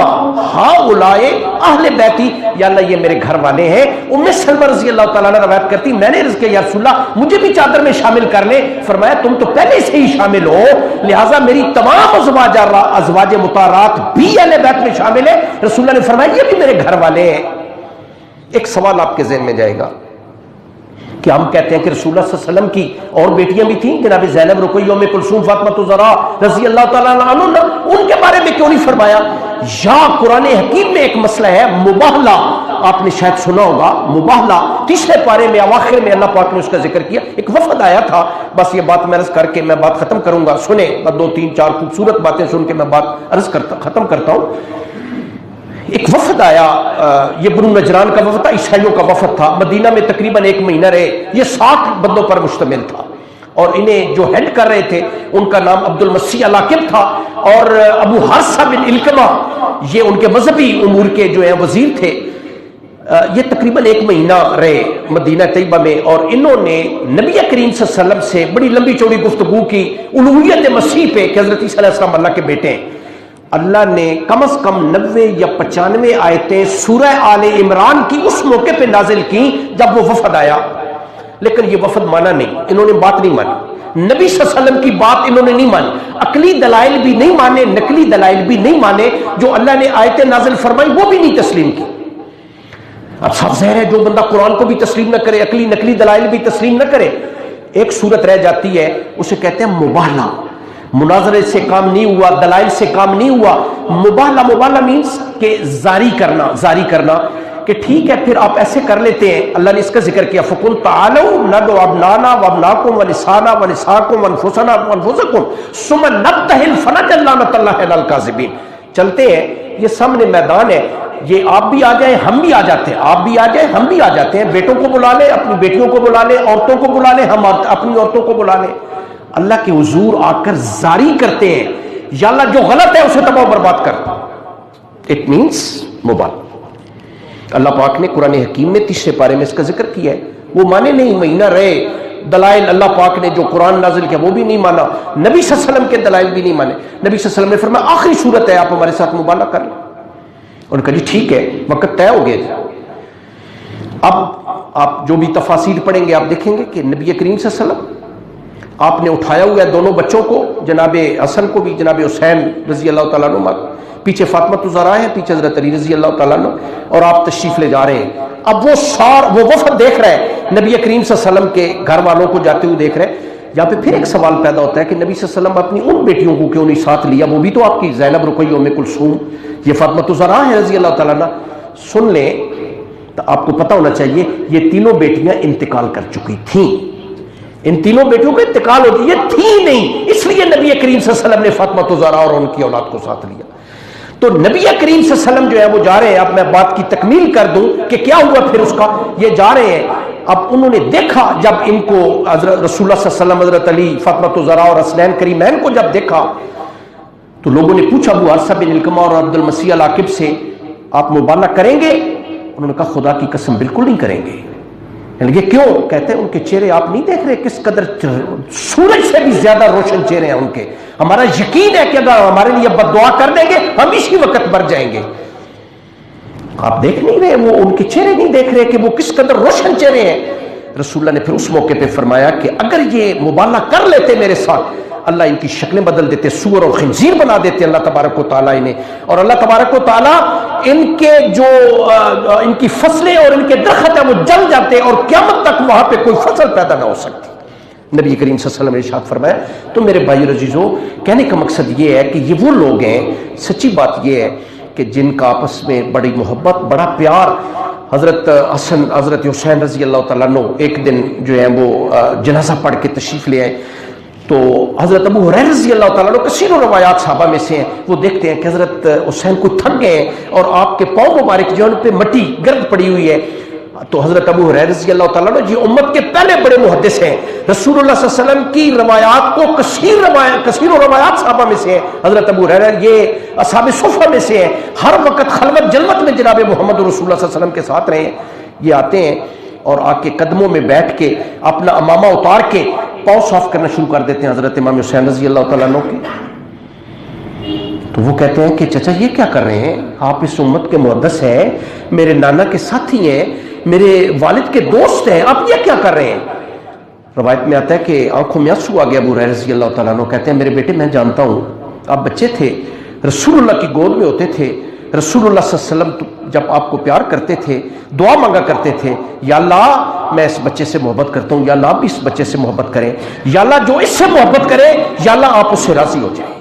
ہؤلاء اہل بیتی, یا اللہ یہ میرے گھر والے ہیں. ام سلمہ رضی اللہ تعالیٰ نے روایت کرتی میں نے عرض کیا یا رسول اللہ مجھے بھی چادر میں شامل کر لیں. فرمایا تم تو پہلے سے ہی شامل ہو, لہٰذا میری تمام ازواج مطہرات بھی اہل بیت میں شامل ہے. رسول اللہ نے فرمایا یہ بھی میرے گھر والے ہیں. ایک سوال آپ کے ذہن میں جائے گا کہ ہم کہتے ہیں کہ رسول اللہ صلی اللہ علیہ وسلم کی اور بیٹیاں بھی تھیں, جناب زینب, رقیہ, ام کلثوم, فاطمہ الزہرا رضی اللہ تعالیٰ عنہ, ان کے بارے میں کیوں نہیں فرمایا؟ یا قرآن حکیم میں ایک مسئلہ ہے مباہلہ, آپ نے شاید سنا ہوگا مباہلہ, تیسرے پارے میں اواخر میں اللہ پاک نے اس کا ذکر کیا. ایک وفد آیا تھا, بس یہ بات میں عرض کر کے میں بات ختم کروں گا. سنیں 2 3 4 خوبصورت باتیں سن کے میں بات عرض ختم کرتا ہوں. ایک وفد آیا, یہ بنو نجران کا وفد تھا, عیسائیوں کا وفد تھا. مدینہ میں تقریباً 1 مہینہ رہے. یہ 60 بندوں پر مشتمل تھا, اور انہیں جو ہیڈ کر رہے تھے ان کا نام عبد المسیح علاقب تھا, اور ابو حارثہ بن القمہ یہ ان کے مذہبی امور کے جو ہیں وزیر تھے. یہ تقریباً 1 مہینہ رہے مدینہ طیبہ میں, اور انہوں نے نبی کریم صلی اللہ علیہ وسلم سے بڑی لمبی چوڑی گفتگو کی الوہیت مسیح پہ کہ حضرت عیسیٰ علیہ السلام اللہ کے بیٹے ہیں. اللہ نے کم از کم 90 یا 95 آیتیں سورہ آل عمران کی اس موقع پہ نازل کی جب وہ وفد آیا. لیکن یہ وفد مانا نہیں, انہوں نے بات نہیں مانی. نبی صلی اللہ علیہ وسلم کی بات انہوں نے نہیں مانی, عقلی دلائل بھی نہیں مانے, نقلی دلائل بھی نہیں مانے, جو اللہ نے آیتیں نازل فرمائی وہ بھی نہیں تسلیم کی. اب صاف ظاہر ہے جو بندہ قرآن کو بھی تسلیم نہ کرے, عقلی نقلی دلائل بھی تسلیم نہ کرے, ایک صورت رہ جاتی ہے, اسے کہتے ہیں مباہلہ. مناظرے سے کام نہیں ہوا، دلائل سے کام نہیں ہوا، مبالہ مینس کہ زاری کرنا کہ ٹھیک ہے پھر آپ ایسے کر لیتے ہیں. اللہ نے اس کا ذکر کیا فَقُلْ تَعَالَوْا نَدْعُ أَبْنَاءَنَا وَأَبْنَاءَكُمْ وَنِسَاءَنَا وَنِسَاءَكُمْ وَأَنفُسَنَا وَأَنفُسَكُمْ ثُمَّ نَبْتَهِلْ فَنَجْعَلْ لَعْنَتَ اللَّهِ عَلَى الْكَاذِبِينَ. چلتے ہیں، یہ سامنے میدان ہے، یہ آپ بھی آ جائیں ہم بھی آ جاتے ہیں، آپ بھی آ جائیں ہم بھی آ جاتے ہیں. بیٹوں کو بلا لیں، اپنی بیٹیوں کو بلا لیں، عورتوں کو بلا لیں، ہم اپنی عورتوں کو بلا لیں. اللہ کے حضور آ کر زاری کرتے ہیں یا اللہ جو غلط ہے اسے تباہ و برباد کر. It means mobile. اللہ پاک نے قرآن حکیم میں 30 پارے میں اس کا ذکر کیا ہے. وہ مانے نہیں، مہینہ رہے، دلائل اللہ پاک نے جو قرآن نازل کیا وہ بھی نہیں مانا، نبی صلی اللہ علیہ وسلم کے دلائل بھی نہیں مانے. نبی صلی اللہ علیہ وسلم نے فرمایا آخری صورت ہے آپ ہمارے ساتھ مبالغہ کر لیں. اور کہا جی ٹھیک ہے، وقت طے ہو گیا. اب آپ جو بھی تفاسیر پڑھیں گے آپ دیکھیں گے کہ نبی کریم صلی اللہ علیہ وسلم آپ نے اٹھایا ہوا ہے دونوں بچوں کو، جناب حسن کو بھی، جناب حسین رضی اللہ تعالیٰ عنہ، پیچھے فاطمہ الزہرا ہے، پیچھے حضرت علی رضی اللہ تعالیٰ عنہ، اور آپ تشریف لے جا رہے ہیں. اب وہ وفد دیکھ رہے ہیں نبی کریم صلی اللہ علیہ وسلم کے گھر والوں کو جاتے ہوئے دیکھ رہے ہیں. یہاں پہ پھر ایک سوال پیدا ہوتا ہے کہ نبی صلی اللہ علیہ وسلم اپنی ان بیٹیوں کو کیوں نہیں ساتھ لیا؟ وہ بھی تو آپ کی زینب، رقیہ، ام کلثوم، یہ فاطمہ الزہرا ہے رضی اللہ تعالیٰ عنہ. سن لیں تو آپ کو پتہ ہونا چاہیے یہ تینوں بیٹیاں انتقال کر چکی تھیں. ان تینوں بیٹیوں کا انتقال ہو گیا، یہ تھی نہیں، اس لیے نبی کریم صلی اللہ علیہ وسلم نے فاطمہ الزہرا اور ان کی اولاد کو ساتھ لیا. تو نبی کریم صلی اللہ علیہ وسلم جو ہے وہ جا رہے ہیں. اب میں بات کی تکمیل کر دوں کہ کیا ہوا پھر اس کا. یہ جا رہے ہیں، اب انہوں نے دیکھا جب ان کو حضرت رسول اللہ صلی اللہ علیہ وسلم، حضرت علی، فاطمہ الزہرا اور حسنین کریمین کو جب دیکھا تو لوگوں نے پوچھا ابو حفصہ بن القمہ اور عبد المسیح العاقب سے آپ مبالغہ کریں گے؟ انہوں نے کہا خدا کی قسم بالکل نہیں کریں گے. یہ کیوں؟ کہتے ہیں ان کے چہرے آپ نہیں دیکھ رہے کس قدر سورج سے بھی زیادہ روشن چہرے ہیں ان کے. ہمارا یقین ہے کہ اگر ہمارے لیے بد دعا کر دیں گے ہم اسی وقت مر جائیں گے. آپ دیکھ نہیں رہے، وہ ان کے چہرے نہیں دیکھ رہے کہ وہ کس قدر روشن چہرے ہیں. رسول اللہ نے پھر اس موقع پہ فرمایا کہ اگر یہ مبالغہ کر لیتے میرے ساتھ اللہ ان کی شکلیں بدل دیتے، سور اور خنزیر بنا دیتے اللہ تبارک و تعالیٰ انہیں، اور اللہ تبارک و تعالیٰ ان کے جو ان کی فصلیں اور ان کے درخت ہیں وہ جل جاتے اور قیامت تک وہاں پہ کوئی فصل پیدا نہ ہو سکتی. نبی کریم صلی اللہ علیہ وسلم نے ارشاد فرمایا. تو میرے بھائی عزیزو، کہنے کا مقصد یہ ہے کہ یہ وہ لوگ ہیں، سچی بات یہ ہے کہ جن کا آپس میں بڑی محبت، بڑا پیار. حضرت حسن، حضرت حسین رضی اللہ تعالیٰ عنہ ایک دن جو ہے وہ جنازہ پڑھ کے تشریف لے آئے. تو حضرت ابو ہریرہ رضی اللہ تعالیٰ عنہ کثیر روایات صحابہ میں سے ہیں، وہ دیکھتے ہیں کہ حضرت حسین کو تھک گئے ہیں اور آپ کے پاؤں مبارک جو ان پہ مٹی گرد پڑی ہوئی ہے. تو حضرت ابو ہریرہ رضی اللہ تعالیٰ عنہ یہ امت کے پہلے بڑے محدث ہیں، رسول اللہ صلی اللہ علیہ وسلم کی روایات کو کثیر روایات صحابہ میں سے ہیں. حضرت ابو ہریرہ یہ اصحاب صفہ میں سے ہیں، ہر وقت خلوت جلوت میں جناب محمد رسول اللہ صلی اللہ علیہ وسلم کے ساتھ رہے ہیں. یہ آتے ہیں اور آ کے قدموں میں بیٹھ کے اپنا امامہ اتار کے پاؤں صاف کرنا شروع کر دیتے ہیں حضرت امام حسین رضی اللہ تعالیٰ عنہ کے. تو وہ کہتے ہیں کہ چچا یہ کیا کر رہے ہیں؟ آپ اس امت کے محدث ہیں، میرے نانا کے ساتھی ہیں، میرے والد کے دوست ہیں، آپ یہ کیا کر رہے ہیں؟ روایت میں آتا ہے کہ آنکھوں میں آنسو آ گیا ابو ہریرہ رضی اللہ تعالیٰ عنہ. کہتے ہیں میرے بیٹے میں جانتا ہوں آپ بچے تھے، رسول اللہ کی گود میں ہوتے تھے، رسول اللہ صلی اللہ علیہ وسلم جب آپ کو پیار کرتے تھے دعا مانگا کرتے تھے، یا اللہ میں اس بچے سے محبت کرتا ہوں، یا اللہ آپ بھی اس بچے سے محبت کریں، یا اللہ جو اس سے محبت کرے یا اللہ آپ اس سے راضی ہو جائیں،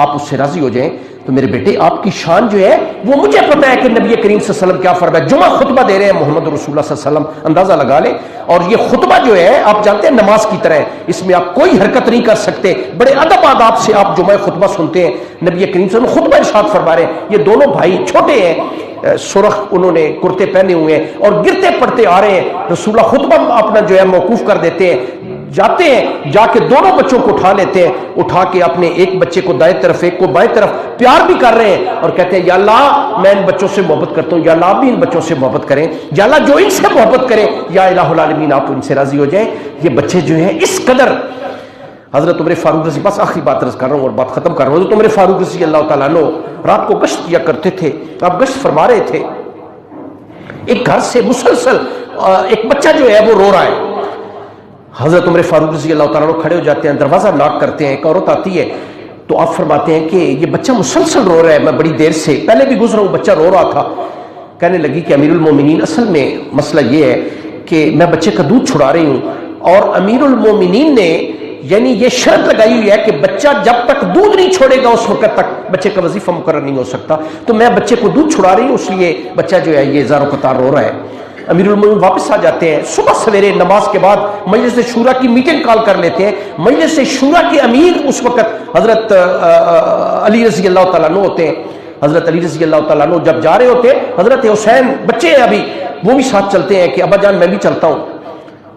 آپ اس سے راضی ہو جائیں. تو میرے بیٹے آپ کی شان جو ہے وہ مجھے پتہ ہے کہ نبی کریم صلی اللہ علیہ وسلم کیا فرمایا. جمعہ خطبہ دے رہے ہیں محمد رسول اللہ صلی اللہ علیہ وسلم، اندازہ لگا لیں. اور یہ خطبہ جو ہے آپ جانتے ہیں نماز کی طرح ہے، اس میں آپ کوئی حرکت نہیں کر سکتے، بڑے ادب آداب سے آپ جمعہ خطبہ سنتے ہیں. نبی کریم صلی اللہ علیہ وسلم خطبہ ارشاد فرما رہے ہیں. یہ دونوں بھائی چھوٹے ہیں، سرخ انہوں نے کرتے پہنے ہوئے ہیں اور گرتے پڑتے آ رہے ہیں. رسول اللہ خطبہ اپنا جو ہے موقوف کر دیتے ہیں، جاتے ہیں، جا کے دونوں بچوں کو اٹھا لیتے ہیں، اٹھا کے اپنے ایک بچے کو دائیں طرف ایک کو بائیں طرف پیار بھی کر رہے ہیں اور کہتے ہیں یا اللہ میں ان بچوں سے محبت کرتا ہوں، یا اللہ آپ بھی ان بچوں سے محبت کریں، یا اللہ جو ان سے محبت کریں یا الہ العالمین آپ ان سے راضی ہو جائیں. یہ بچے جو ہیں اس قدر حضرت عمر فاروق رضی، بس آخری بات عرض کر رہا ہوں اور بات ختم کر رہا ہوں. حضرت عمر فاروق رضی اللہ تعالیٰ عنہ رات کو گشت کیا کرتے تھے. آپ گشت فرما رہے تھے، ایک گھر سے مسلسل ایک بچہ جو ہے وہ رو رہا ہے. حضرت عمر فاروق رضی اللہ تعالیٰ عنہ کھڑے ہو جاتے ہیں، دروازہ ناک کرتے ہیں. ایک عورت آتی ہے تو آپ فرماتے ہیں کہ یہ بچہ مسلسل رو رہا ہے، میں بڑی دیر سے پہلے بھی گزرا ہوں، بچہ رو رہا تھا. کہنے لگی کہ امیر المومنین اصل میں مسئلہ یہ ہے کہ میں بچے کا دودھ چھڑا رہی ہوں اور امیر المومنین نے یعنی یہ شرط لگائی ہوئی ہے کہ بچہ جب تک دودھ نہیں چھوڑے گا اس وقت تک بچے کا وظیفہ مقرر نہیں ہو سکتا. تو میں بچے کو دودھ چھڑا رہی ہوں، اس لیے بچہ جو ہے یہ زار و قطار رو رہا ہے. امیر المومنین واپس آ جاتے ہیں، صبح سویرے نماز کے بعد مجلس شورا کی میٹنگ کال کر لیتے ہیں. مجلس شورا کے امیر اس وقت حضرت علی رضی اللہ تعالیٰ عنہ ہوتے ہیں. حضرت علی رضی اللہ تعالیٰ عنہ جب جا رہے ہوتے ہیں، حضرت حسین بچے ہیں ابھی، وہ بھی ساتھ چلتے ہیں کہ ابا جان میں بھی چلتا ہوں.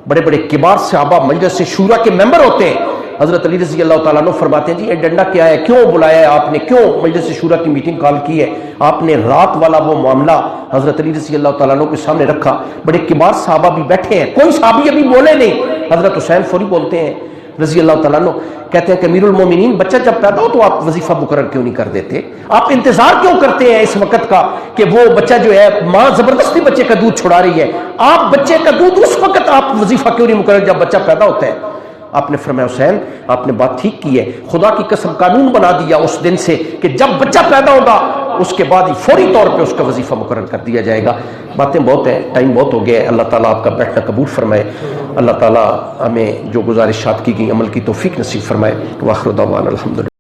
بڑے بڑے کبار صحابہ مجلس شورا کے ممبر ہوتے ہیں. حضرت علی رضی اللہ تعالیٰ عنہ فرماتے ہیں جی یہ ڈنڈا کیا ہے، کیوں بلایا ہے آپ نے، کیوں مجلس شورا کی میٹنگ کال کی ہے؟ آپ نے رات والا وہ معاملہ حضرت علی رضی اللہ تعالیٰ عنہ کے سامنے رکھا. بڑے کبار صحابہ بھی بیٹھے ہیں، کوئی صحابی ابھی بولے نہیں. حضرت حسین فوری بولتے ہیں رضی اللہ تعالیٰ عنہ، کہتے ہیں کہ امیر المومنین بچہ جب پیدا ہو تو آپ وظیفہ مقرر کیوں نہیں کر دیتے؟ آپ انتظار کیوں کرتے ہیں اس وقت کا کہ وہ بچہ جو ہے ماں زبردستی بچے کا دودھ چھڑا رہی ہے، آپ بچے کا دودھ اس وقت آپ وظیفہ کیوں نہیں مقرر جب بچہ پیدا ہوتا ہے؟ آپ نے فرمایا حسین آپ نے بات ٹھیک کی ہے، خدا کی قسم قانون بنا دیا اس دن سے کہ جب بچہ پیدا ہوگا اس کے بعد ہی فوری طور پہ اس کا وظیفہ مقرر کر دیا جائے گا. باتیں بہت ہیں، ٹائم بہت ہو گیا ہے. اللہ تعالیٰ آپ کا بیٹھنا قبول فرمائے. اللہ تعالیٰ ہمیں جو گزارشات کی گئی عمل کی توفیق نصیب فرمائے. وآخر دعوانا الحمدللہ.